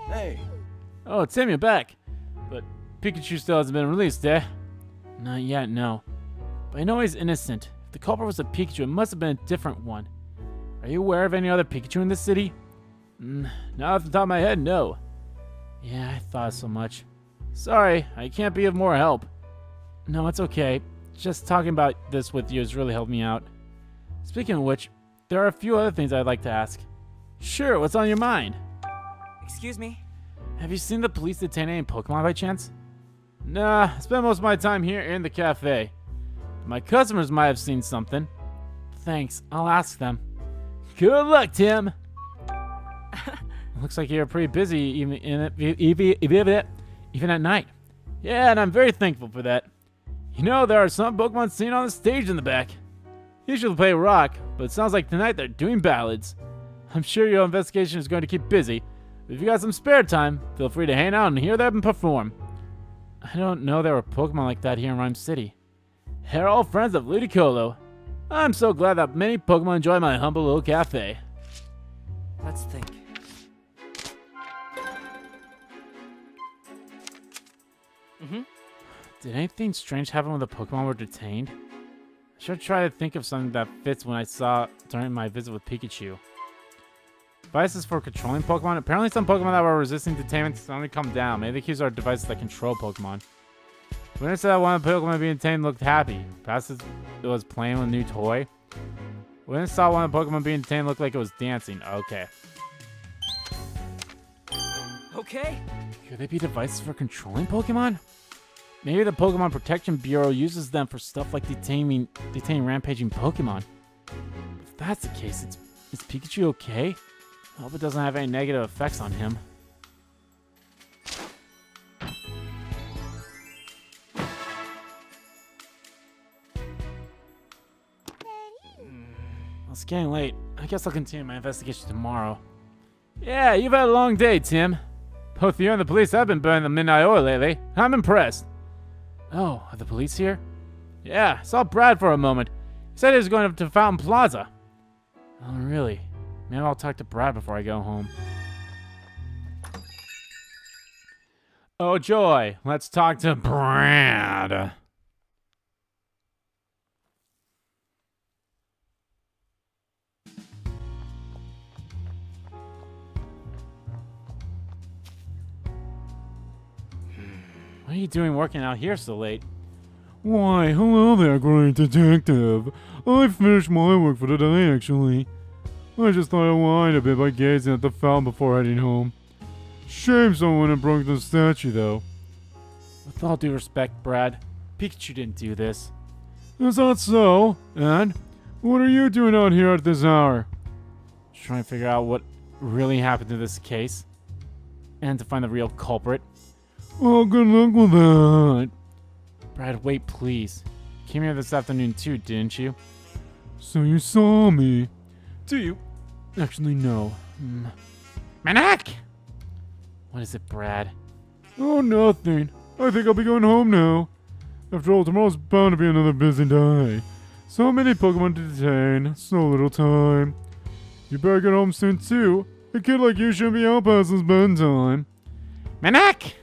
Hey, Oh, Tim, you're back. But Pikachu still hasn't been released, eh? Not yet, no. But I know he's innocent. If the culprit was a Pikachu, it must have been a different one. Are you aware of any other Pikachu in this city? Not off the top of my head, no. Yeah, I thought so much. Sorry, I can't be of more help. No, it's okay. Just talking about this with you has really helped me out. Speaking of which, there are a few other things I'd like to ask. Sure, what's on your mind? Excuse me? Have you seen the police detain any Pokemon by chance? Nah, I spend most of my time here in the cafe. My customers might have seen something. Thanks, I'll ask them. Good luck, Tim! Looks like you're pretty busy even at night. Yeah, and I'm very thankful for that. You know, there are some Pokemon seen on the stage in the back. Usually play rock, but it sounds like tonight they're doing ballads. I'm sure your investigation is going to keep busy, but if you got some spare time, feel free to hang out and hear them perform. I don't know there were Pokemon like that here in Ryme City. They're all friends of Ludicolo. I'm so glad that many Pokemon enjoy my humble little cafe. Let's think. Did anything strange happen when the Pokemon were detained? I should try to think of something that fits when I saw during my visit with Pikachu. Devices for controlling Pokemon? Apparently some Pokemon that were resisting detainment suddenly come down. Maybe the cubes are devices that control Pokemon. When said that one of the Pokemon being detained looked happy. Perhaps it was playing with a new toy. When I saw one of the Pokemon being detained looked like it was dancing. Okay. Okay. Could they be devices for controlling Pokemon? Maybe the Pokemon Protection Bureau uses them for stuff like detaining rampaging Pokemon. If that's the case, is Pikachu okay? I hope it doesn't have any negative effects on him. Well, it's getting late. I guess I'll continue my investigation tomorrow. Yeah, you've had a long day, Tim. Both you and the police have been burning the midnight oil lately. I'm impressed. Oh, are the police here? Yeah, I saw Brad for a moment. He said he was going up to Fountain Plaza. Oh, really? Maybe I'll talk to Brad before I go home. Oh, joy. Let's talk to Brad. What are you doing working out here so late? Why, hello there, great detective. I finished my work for the day, actually. I just thought I'd wind a bit by gazing at the fountain before heading home. Shame someone had broken the statue, though. With all due respect, Brad, Pikachu didn't do this. Is that so? And what are you doing out here at this hour? Just trying to figure out what really happened to this case. And to find the real culprit. Oh, good luck with that. Brad, wait, please. You came here this afternoon too, didn't you? So you saw me. Do you? Actually, no. Manak! What is it, Brad? Oh, nothing. I think I'll be going home now. After all, tomorrow's bound to be another busy day. So many Pokemon to detain, so little time. You better get home soon, too. A kid like you shouldn't be out past his bedtime. Manak!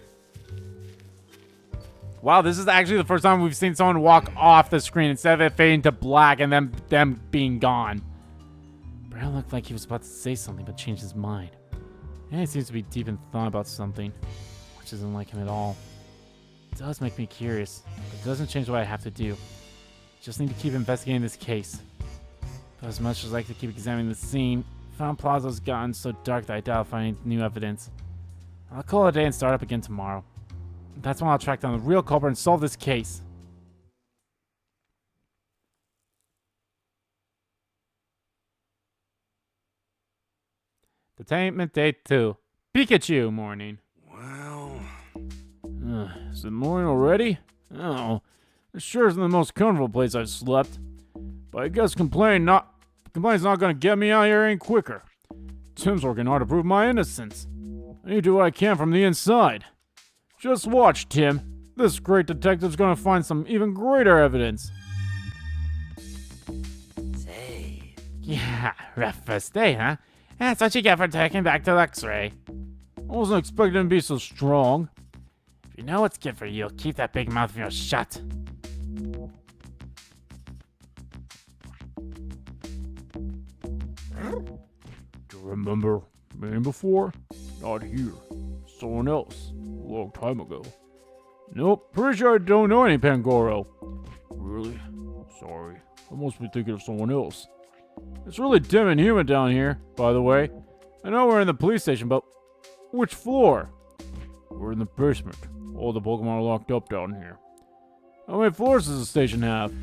Wow, this is actually the first time we've seen someone walk off the screen instead of it fading to black and then them being gone. Brad looked like he was about to say something but changed his mind. And he seems to be deep in thought about something, which isn't like him at all. It does make me curious, but it doesn't change what I have to do. Just need to keep investigating this case. But as much as I like to keep examining the scene, Fountain Plaza's gotten so dark that I doubt I'll find any new evidence. I'll call it a day and start up again tomorrow. That's when I'll track down the real culprit and solve this case. Detainment Day 2. Pikachu morning. Well, Is it morning already? Oh, this sure isn't the most comfortable place I've slept. But I guess complaining's not gonna get me out here any quicker. Tim's working hard to prove my innocence. I need to do what I can from the inside. Just watch, Tim. This great detective's gonna find some even greater evidence. Say. Yeah, rough first day, huh? That's what you get for taking back to X-Ray. I wasn't expecting him to be so strong. If you know what's good for you, keep that big mouth of yours shut. Do you remember me before? Not here. Someone else. A long time ago. Nope, pretty sure I don't know any Pangoro. Really? Sorry. I must be thinking of someone else. It's really dim and humid down here, by the way. I know we're in the police station, but which floor? We're in the basement. All the Pokemon are locked up down here. How many floors does the station have?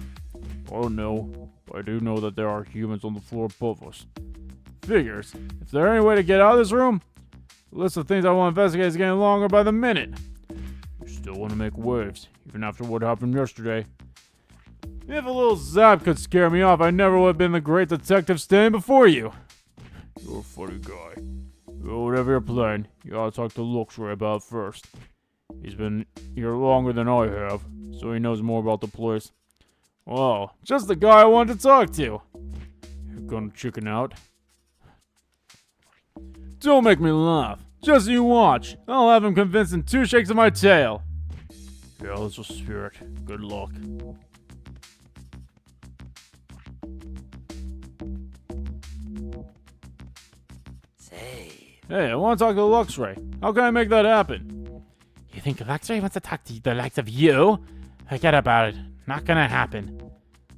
I don't know, but I do know that there are humans on the floor above us. Figures. If there's any way to get out of this room, the list of things I want to investigate is getting longer by the minute. We still want to make waves, even after what happened yesterday. If a little zap could scare me off, I never would have been the great detective standing before you. You're a funny guy. Well, whatever you're playing, you gotta talk to Luxray about it first. He's been here longer than I have, so he knows more about the place. Well, just the guy I wanted to talk to. You're gonna chicken out? Don't make me laugh. Just you watch. I'll have him convinced in 2 shakes of my tail. Yeah, that's a spirit. Good luck. Say. Hey, I want to talk to Luxray. How can I make that happen? You think Luxray wants to talk to the likes of you? Forget about it. Not gonna happen.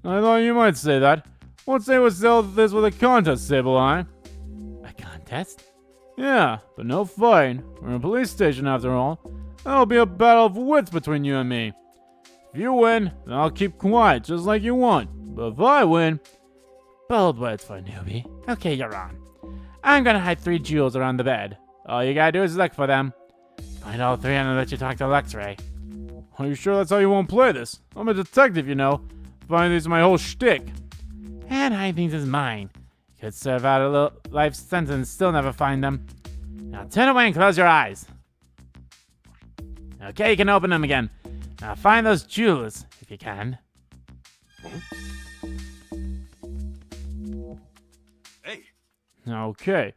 I thought you might say that. What's say we settle this with a contest, Sableye? A contest? Yeah, but no fighting. We're in a police station after all. That'll be a battle of wits between you and me. If you win, then I'll keep quiet, just like you want. But if I win... Bold words for a newbie. Okay, you're on. I'm gonna hide 3 jewels around the bed. All you gotta do is look for them. Find all 3 and I'll let you talk to Luxray. Are you sure that's how you won't play this? I'm a detective, you know. Finding these is my whole shtick. And hiding things is mine. Could serve out a life sentence and still never find them. Now turn away and close your eyes. Okay, you can open them again. Now find those jewels, if you can. Hey, Okay.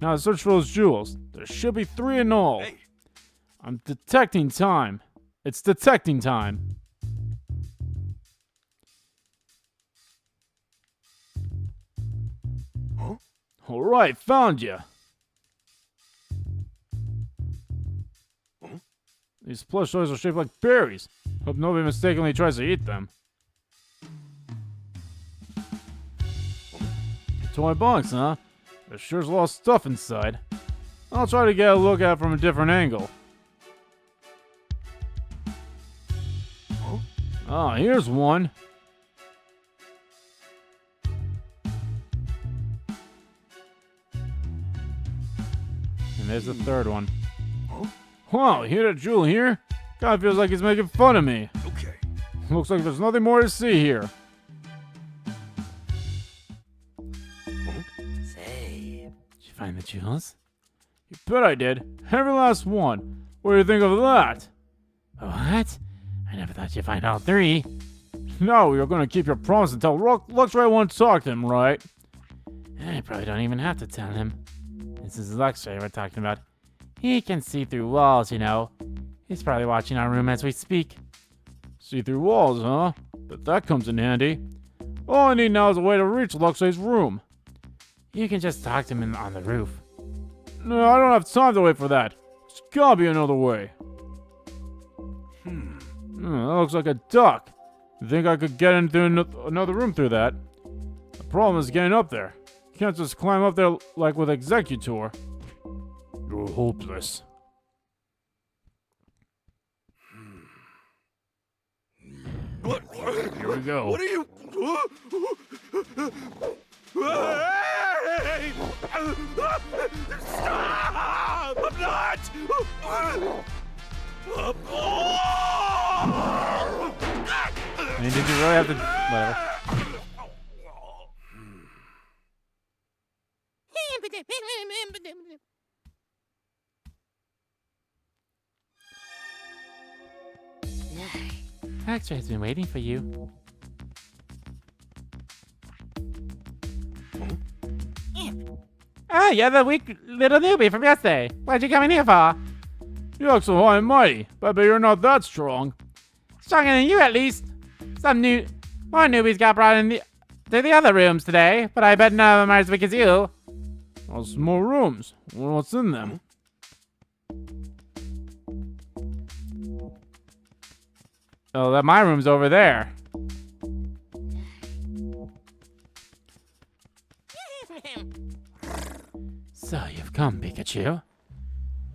Now search for those jewels. There should be 3 in all. hey. I'm detecting time. It's detecting time. Huh? Alright, found you. Huh? These plush toys are shaped like berries. Hope nobody mistakenly tries to eat them. Toy box, huh? There sure's a lot of stuff inside. I'll try to get a look at it from a different angle. Ah, here's one. And there's the third one. Wow, you hear that jewel here? Kinda feels like he's making fun of me. Okay. Looks like there's nothing more to see here. Say, did you find the jewels? You bet I did. Every last one. What do you think of that? What? I never thought you'd find all 3. No, you're gonna keep your promise and tell Luxray won't talk to him, right? I probably don't even have to tell him. This is Luxray we're talking about. He can see through walls, you know. He's probably watching our room as we speak. See through walls, huh? But that comes in handy. All I need now is a way to reach Luxray's room. You can just talk to him on the roof. No, I don't have time to wait for that. There's gotta be another way. That looks like a duck. You think I could get into another room through that? The problem is getting up there. Can't just climb up there like with Executor. You're hopeless. What? Here we go. What are you? Hey! Stop! I'm not! I mean, did you really have to... Whatever. Luxray's been waiting for you. Oh, you're the weak little newbie from yesterday. What'd you come in here for? You look so high and mighty, but I bet you're not that strong. Stronger than you, at least. More newbies got brought in to the other rooms today, but I bet none of them are as weak as you. Oh, some more rooms. Wonder what's in them? Oh, my room's over there. So you've come, Pikachu.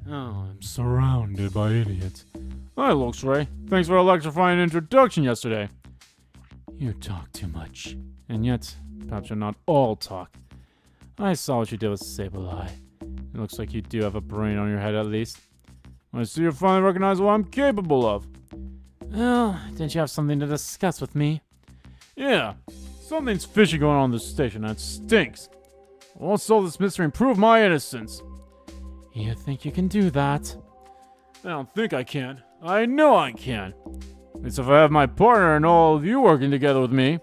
Oh, I'm surrounded by idiots. Hi, Luxray. Thanks for electrifying introduction yesterday. You talk too much. And yet, perhaps you're not all talk. I saw what you did with Sableye. It looks like you do have a brain on your head at least. I see you finally recognize what I'm capable of. Well, didn't you have something to discuss with me? Yeah, something's fishy going on in this station and it stinks. I won't solve this mystery and prove my innocence. You think you can do that? I don't think I can. I know I can. At least if I have my partner and all of you working together with me.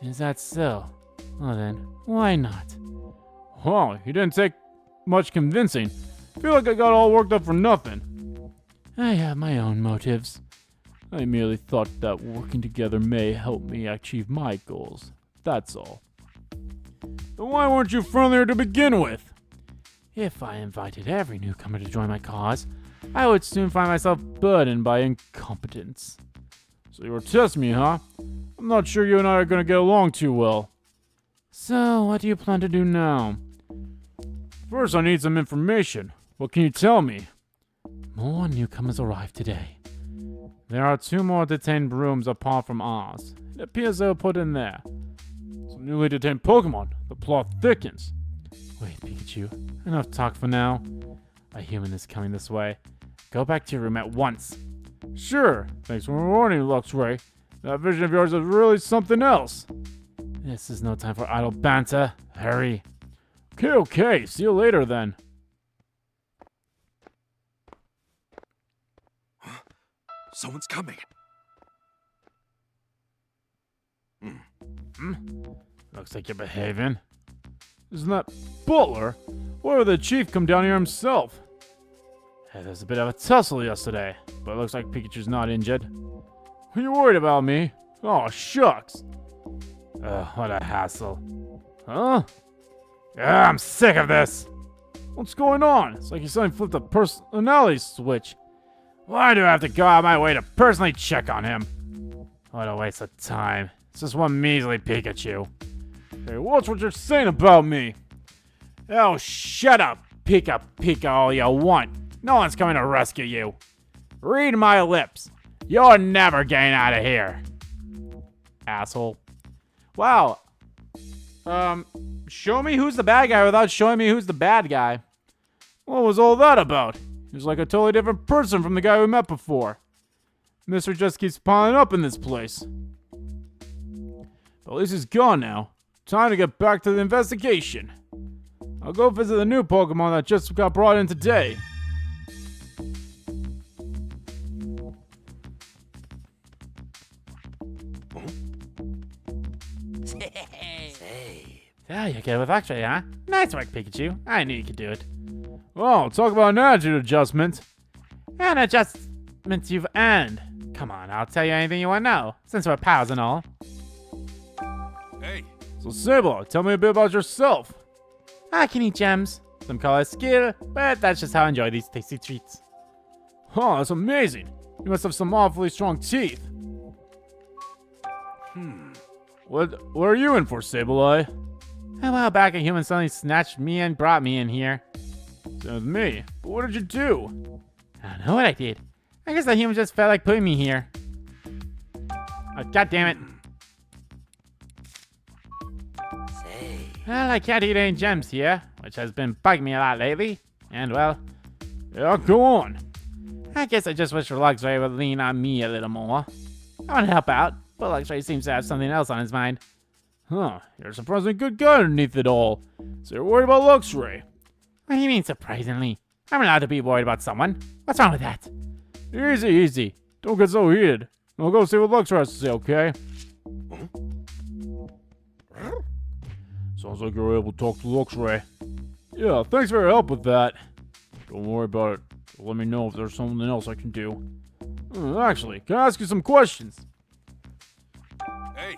Is that so? Well then, why not? Wow, you didn't take much convincing. I feel like I got all worked up for nothing. I have my own motives. I merely thought that working together may help me achieve my goals. That's all. Then why weren't you friendlier to begin with? If I invited every newcomer to join my cause, I would soon find myself burdened by incompetence. So you were testing me, huh? I'm not sure you and I are gonna get along too well. So, what do you plan to do now? First, I need some information. What can you tell me? More newcomers arrived today. There are 2 more detained rooms apart from ours. It appears they were put in there. Some newly detained Pokémon. The plot thickens. Wait, Pikachu. Enough talk for now. A human is coming this way. Go back to your room at once. Sure. Thanks for warning, Luxray. That vision of yours is really something else. This is no time for idle banter. Hurry. Okay. See you later then. Someone's coming. Looks like you're behaving. Isn't that Butler? Why would the chief come down here himself? Hey, there was a bit of a tussle yesterday, but it looks like Pikachu's not injured. Are you worried about me? Oh, shucks. What a hassle. Huh? Yeah, I'm sick of this. What's going on? It's like you suddenly flipped a personality switch. Why do I have to go out of my way to personally check on him? What a waste of time. It's just one measly Pikachu. Hey, watch what you're saying about me. Oh, shut up, Pika all you want. No one's coming to rescue you. Read my lips. You're never getting out of here. Asshole. Wow. Show me who's the bad guy without showing me who's the bad guy. What was all that about? He was like a totally different person from the guy we met before. Mystery just keeps piling up in this place. But at least he's gone now. Time to get back to the investigation. I'll go visit the new Pokemon that just got brought in today. Yeah, you're good with X-ray, huh? Nice work, Pikachu. I knew you could do it. Well, talk about an attitude adjustment. An adjustment you've earned. Come on, I'll tell you anything you want to know, since we're pals and all. Hey, So Sable, tell me a bit about yourself. I can eat gems. Some call it skill, but that's just how I enjoy these tasty treats. Huh, that's amazing. You must have some awfully strong teeth. What are you in for, Sableye? A while back, a human suddenly snatched me and brought me in here. Same with me. But what did you do? I don't know what I did. I guess the human just felt like putting me here. Oh, God damn it. Well, I can't eat any gems here, which has been bugging me a lot lately. And, well, Yeah, go on. I guess I just wish Luxray would lean on me a little more. I want to help out, but Luxray seems to have something else on his mind. Huh, you're a surprisingly good guy underneath it all. So you're worried about Luxray. What do you mean, surprisingly? I'm allowed to be worried about someone. What's wrong with that? Easy, easy. Don't get so heated. I'll go see what Luxray has to say, okay? Sounds like you're able to talk to Luxray. Yeah, thanks for your help with that. Don't worry about it. Let me know if there's something else I can do. Actually, can I ask you some questions? hey,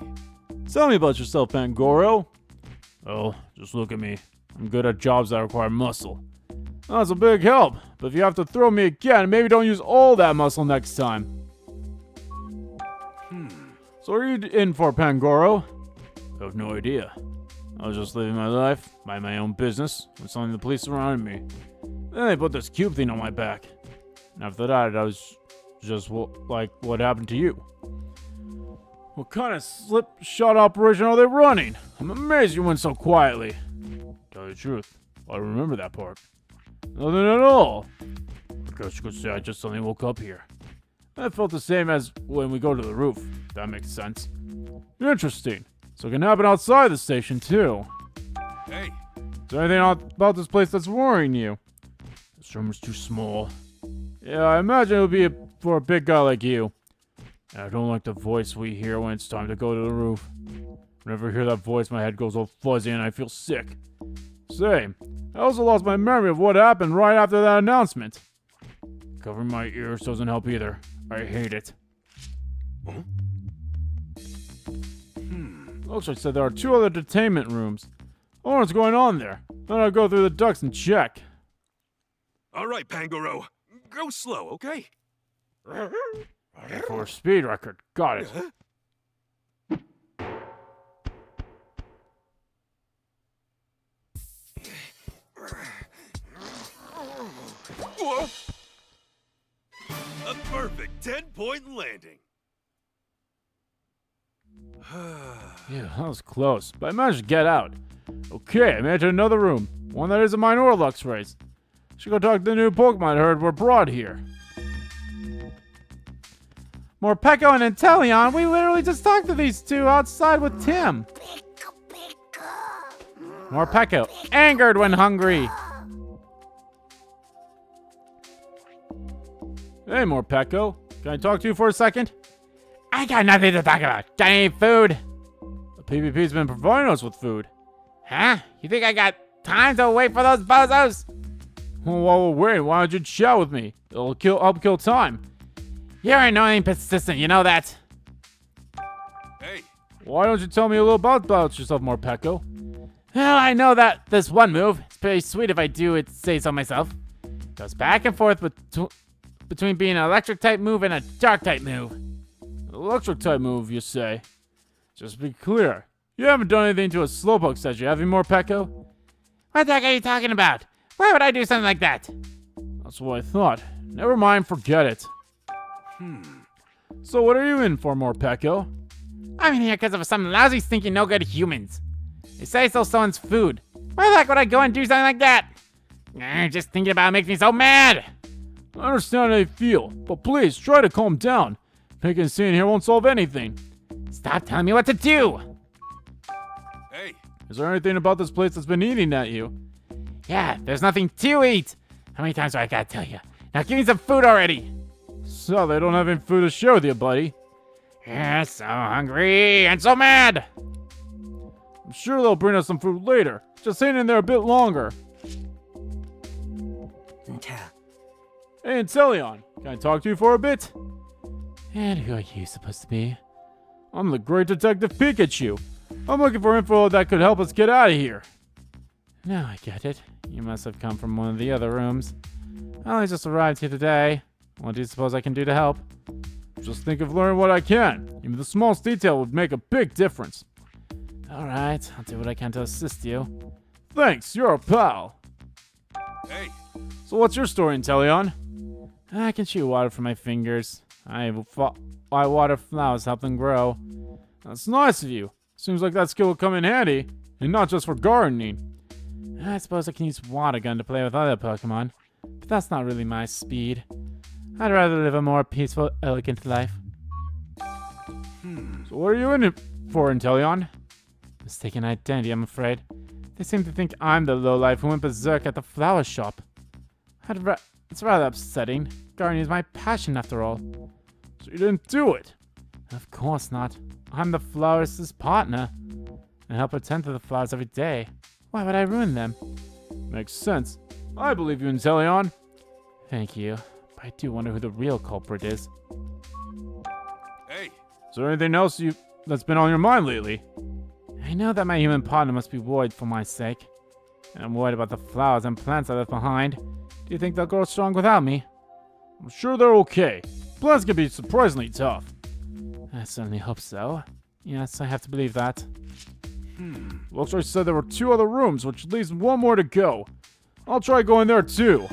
Tell me about yourself, Pangoro. Oh, just look at me. I'm good at jobs that require muscle. That's a big help, but if you have to throw me again, maybe don't use all that muscle next time. So are you in for, Pangoro? I have no idea. I was just living my life, mind my own business, when suddenly the police surrounded me. Then they put this cube thing on my back. And after that, I was just like what happened to you. What kind of slip-shot operation are they running? I'm amazed you went so quietly. Tell you the truth, I remember that part. Nothing at all. I guess you could say I just suddenly woke up here. I felt the same as when we go to the roof, if that makes sense. Interesting. So it can happen outside the station, too. hey. Is there anything about this place that's worrying you? This room is too small. Yeah, I imagine it would be for a big guy like you. And I don't like the voice we hear when it's time to go to the roof. Whenever I hear that voice, my head goes all fuzzy and I feel sick. Same. I also lost my memory of what happened right after that announcement. Covering my ears doesn't help either. I hate it. Looks like said there are 2 other detainment rooms. I wonder what's going on there. Then I'll go through the ducts and check. All right, Pangoro. Go slow, okay? For a speed record. Got it. Whoa! A perfect 10-point landing. Yeah, that was close, but I managed to get out. Okay, I made it to another room. One that isn't mine or Luxray's. Should go talk to the new Pokemon I heard were brought here. Morpeko and Inteleon, we literally just talked to these two outside with Tim. Morpeko, angered when hungry. Hey, Morpeko. Can I talk to you for a second? I got nothing to talk about. Got any food? PvP's been providing us with food. Huh? You think I got time to wait for those bozos? Well, while we're waiting, why don't you chat with me? It'll help kill time. You're annoying and persistent, you know that? Hey, Why don't you tell me a little about yourself more, Pecco? Well, I know that this one move, it's pretty sweet if I do it, say so myself. Goes back and forth between being an electric type move and a dark type move. Electric type move, you say? Just be clear. You haven't done anything to a slowpoke statue, have you, more Pecco? What the heck are you talking about? Why would I do something like that? That's what I thought. Never mind, forget it. So what are you in for, more Pecco? I'm in here because of some lousy, stinking, no-good humans. They say it's someone's food. Why the heck would I go and do something like that? Just thinking about it makes me so mad. I understand how you feel, but please try to calm down. Making a scene here won't solve anything. Stop telling me what to do. hey, Is there anything about this place that's been eating at you? Yeah, there's nothing to eat. How many times do I gotta tell you? Now give me some food already. So they don't have any food to share with you, buddy. Yeah, so hungry and so mad. I'm sure they'll bring us some food later. Just hang in there a bit longer. Hey, Inteleon, can I talk to you for a bit? And who are you supposed to be? I'm the great detective Pikachu. I'm looking for info that could help us get out of here. Now I get it. You must have come from one of the other rooms. I only just arrived here today. What do you suppose I can do to help? Just think of learning what I can. Even the smallest detail would make a big difference. Alright, I'll do what I can to assist you. Thanks, you're a pal. hey, So what's your story, Inteleon? I can shoot water from my fingers. I water flowers, help them grow. That's nice of you. Seems like that skill will come in handy, and not just for gardening. I suppose I can use water gun to play with other Pokemon, but that's not really my speed. I'd rather live a more peaceful, elegant life. So what are you in it for, Inteleon? Mistaken identity, I'm afraid. They seem to think I'm the lowlife who went berserk at the flower shop. It's rather upsetting. Gardening is my passion, after all. So you didn't do it. Of course not. I'm the florist's partner. I help her tend to the flowers every day. Why would I ruin them? Makes sense. I believe you, Inteleon. Thank you. But I do wonder who the real culprit is. hey, Is there anything else that's been on your mind lately? I know that my human partner must be worried for my sake. And I'm worried about the flowers and plants I left behind. Do you think they'll grow strong without me? I'm sure they're okay. Plants can be surprisingly tough. I certainly hope so. Yes, I have to believe that. Looks like you said there were 2 other rooms, which leaves 1 more to go. I'll try going there too.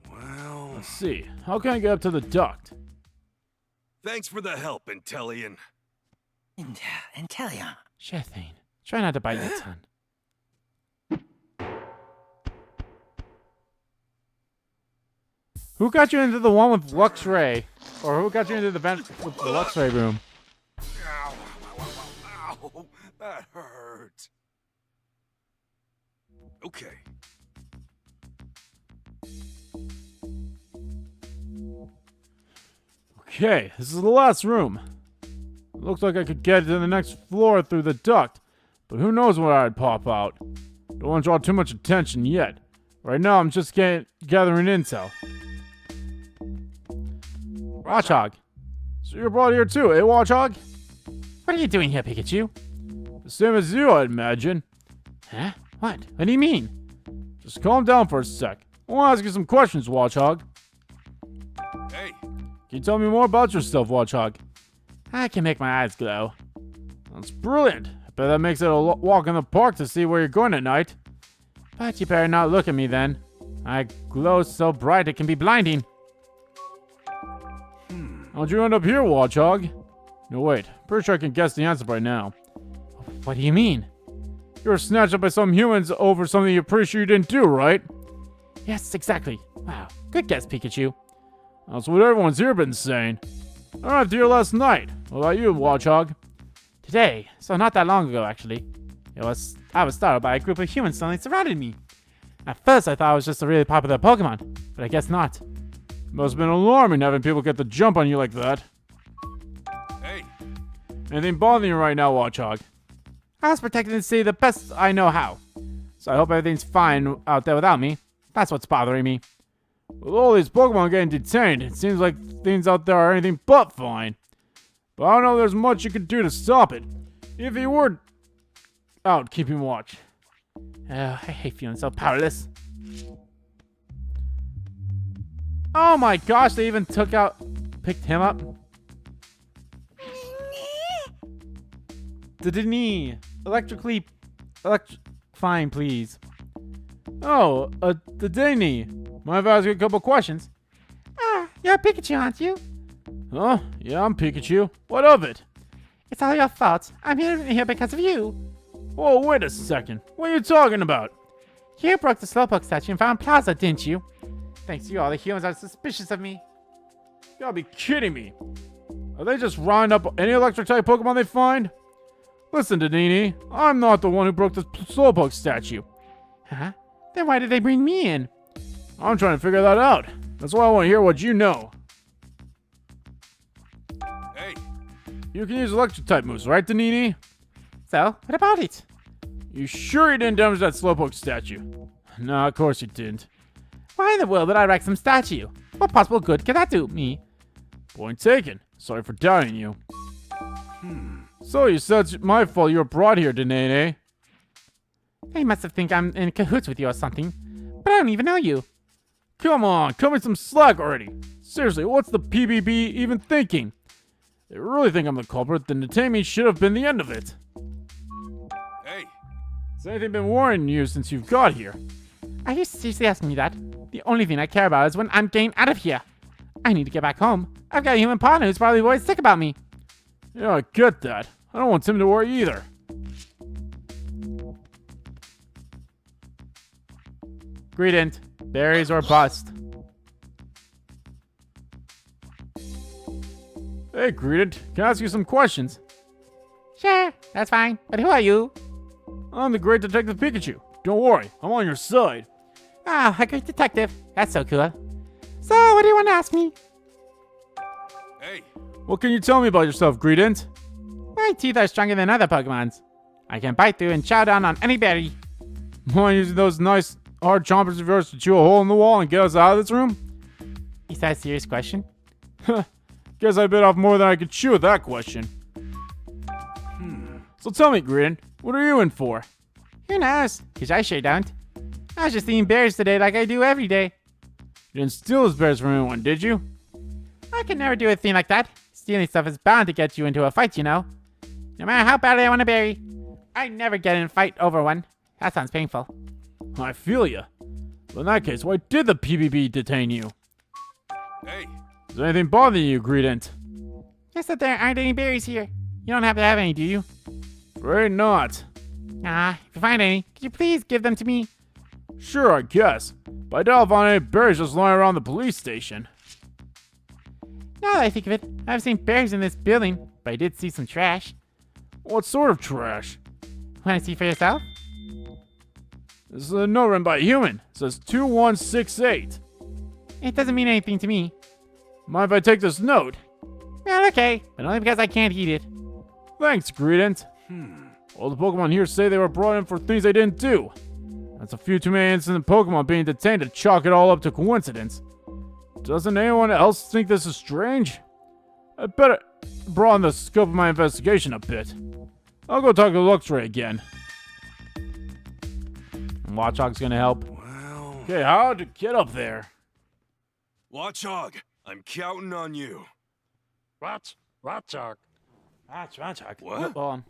well, Let's see. How can I get up to the duct? thanks for the help, Inteleon. Inteleon. Sure thing. Try not to bite your tongue. Who got you into the one with Luxray? Or who got you into the vent with the Luxray room? Ow, ow, ow, ow, that hurt. Okay. Okay, this is the last room. Looks like I could get to the next floor through the duct, but who knows where I'd pop out. Don't want to draw too much attention yet. Right now, I'm just gathering intel. Watchog. So you're brought here too, eh, Watchog? What are you doing here, Pikachu? The same as you, I'd imagine. Huh? What? What do you mean? Just calm down for a sec. I want to ask you some questions, Watchog. Hey, Can you tell me more about yourself, Watchog? I can make my eyes glow. That's brilliant. I bet that makes it a walk in the park to see where you're going at night. But you better not look at me then. I glow so bright it can be blinding. How'd you end up here, Watchog? No, wait. Pretty sure I can guess the answer by now. What do you mean? You were snatched up by some humans over something you're pretty sure you didn't do, right? Yes, exactly. Wow. Good guess, Pikachu. That's what everyone's here been saying. I arrived here last night. What about you, Watchog? Today, so not that long ago, actually. I was startled by a group of humans suddenly surrounding me. At first, I thought it was just a really popular Pokemon, but I guess not. Must have been alarming having people get the jump on you like that. hey, Anything bothering you right now, Watchog? I was protecting the city the best I know how. So I hope everything's fine out there without me. That's what's bothering me. With all these Pokemon getting detained, it seems like things out there are anything but fine. But I don't know if there's much you could do to stop it. If you were out keeping watch. I hate feeling so powerless. Oh my gosh, they even picked him up. Detainee. Fine, please. Oh, Detainee. Mind if I ask you a couple questions? You're Pikachu, aren't you? Huh? Yeah, I'm Pikachu. What of it? It's all your fault. I'm here because of you. Whoa, wait a second. What are you talking about? You broke the Slowpoke statue and found Plaza, didn't you? Thanks to you, all the humans are suspicious of me. You gotta be kidding me. Are they just rounding up any electric-type Pokemon they find? Listen, Detainee, I'm not the one who broke the Slowpoke statue. Huh? Then why did they bring me in? I'm trying to figure that out. That's why I want to hear what you know. Hey, You can use electric-type moves, right, Detainee? So, what about it? You sure you didn't damage that Slowpoke statue? Nah, of course you didn't. Why in the world would I wreck some statue? What possible good could that do me? Point taken. Sorry for doubting you. So you said it's my fault you were brought here, Detainee. They must have think I'm in cahoots with you or something. But I don't even know you. Come on, cut me some slack already. Seriously, what's the PBB even thinking? They really think I'm the culprit, then Detainee should have been the end of it. hey, Has anything been worrying you since you've got here? Are you seriously asking me that? The only thing I care about is when I'm getting out of here. I need to get back home. I've got a human partner who's probably worried sick about me. Yeah, I get that. I don't want Tim to worry either. Greedent. Berries or bust. Hey, Greedent, can I ask you some questions? Sure, that's fine. But who are you? I'm the great Detective Pikachu. Don't worry, I'm on your side. Ah, a great detective. That's so cool. So, what do you want to ask me? hey, What can you tell me about yourself, Greedent? My teeth are stronger than other Pokemon's. I can bite through and chow down on any berry. Mind using those nice hard chompers of yours to chew a hole in the wall and get us out of this room? Is that a serious question? Guess I bit off more than I could chew with that question. So tell me, Greedent, what are you in for? Who knows? Because I sure don't. I was just eating berries today like I do every day. You didn't steal those berries from anyone, did you? I can never do a thing like that. Stealing stuff is bound to get you into a fight, you know. No matter how badly I want a berry, I never get in a fight over one. That sounds painful. I feel ya. But in that case, why did the PBB detain you? hey, Is anything bothering you, Greedent? Just that there aren't any berries here. You don't have to have any, do you? Afraid not. If you find any, could you please give them to me? Sure, I guess. But I doubt I'll find any berries just lying around the police station. Now that I think of it, I haven't seen berries in this building, but I did see some trash. What sort of trash? Want to see for yourself? This is a note written by a human. It says 2168. It doesn't mean anything to me. Mind if I take this note? Well, okay, but only because I can't eat it. Thanks, Greedent. All the Pokemon here say they were brought in for things they didn't do. That's a few too many incident Pokemon being detained to chalk it all up to coincidence. Doesn't anyone else think this is strange? I better broaden the scope of my investigation a bit. I'll go talk to Luxray again. And Watchog's gonna help. well, Okay, how to get up there? Watchog, I'm counting on you. Watchog. Watchog. What? Hold on.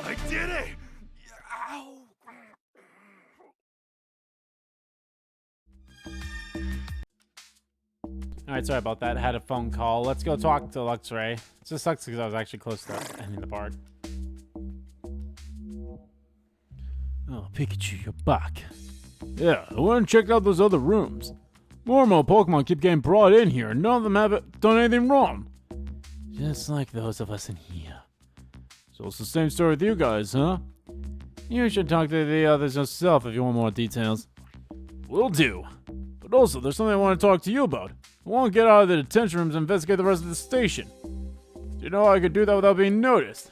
I did it! Ow! Alright, sorry about that. Had a phone call. Let's go talk to Luxray. It just sucks because I was actually close to ending the part. Oh, Pikachu, you're back. Yeah, I went and checked out those other rooms. More and more Pokemon keep getting brought in here, and none of them have done anything wrong. Just like those of us in here. So it's the same story with you guys, huh? You should talk to the others yourself if you want more details. Will do. But also, there's something I want to talk to you about. I want to get out of the detention rooms and investigate the rest of the station. Do you know how I could do that without being noticed?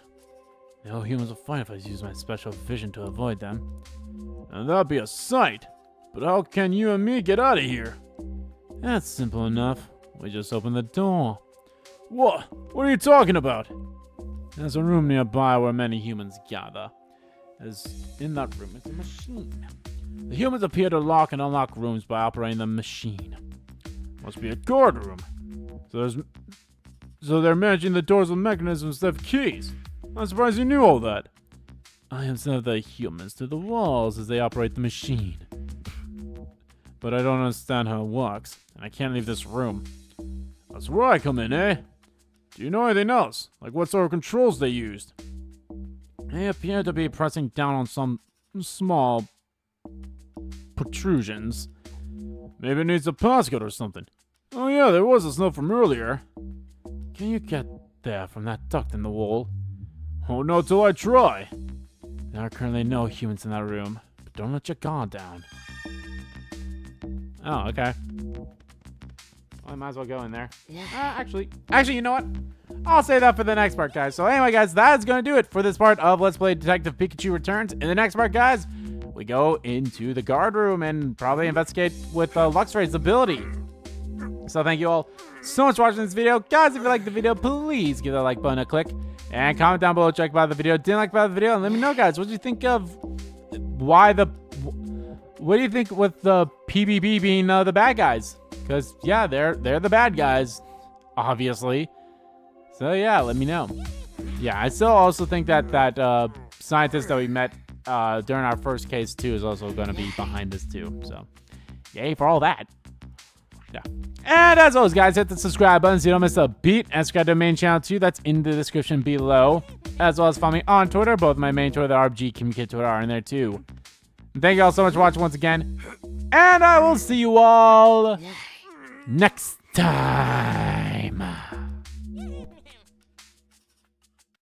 No humans will find if I use my special vision to avoid them. And that'd be a sight. But how can you and me get out of here? That's simple enough. We just open the door. What? What are you talking about? There's a room nearby where many humans gather. As in that room is a machine. The humans appear to lock and unlock rooms by operating the machine. Must be a guard room. So they're managing the doors with mechanisms that have keys. I'm surprised you knew all that. I observe the humans to the walls as they operate the machine. But I don't understand how it works, and I can't leave this room. That's where I come in, eh? Do you know anything else? Like what sort of controls they used? They appear to be pressing down on some small protrusions. Maybe it needs a passcode or something. Oh yeah, there was a note from earlier. Can you get there from that duct in the wall? Oh no, till I try. There are currently no humans in that room, but don't let your guard down. Oh, okay. Well, I might as well go in there. Actually, you know what? I'll say that for the next part, guys. So anyway, guys, that's going to do it for this part of Let's Play Detective Pikachu Returns. In the next part, guys, we go into the guard room and probably investigate with Luxray's ability. So thank you all so much for watching this video. Guys, if you liked the video, please give that like button a click. And comment down below, check about the video, didn't like about the video, and let me know, guys, what do you think of what do you think with the PBB being the bad guys? Because, yeah, they're the bad guys, obviously. So, yeah, let me know. Yeah, I still also think that scientist that we met during our first case, too, is also going to be behind this, too. So, yay for all that. Yeah. And as always, guys, hit the subscribe button so you don't miss a beat. And subscribe to the main channel, too. That's in the description below. As well as follow me on Twitter. Both my main Twitter, the RBG Communicate Twitter, are in there, too. And thank you all so much for watching once again. And I will see you all next time.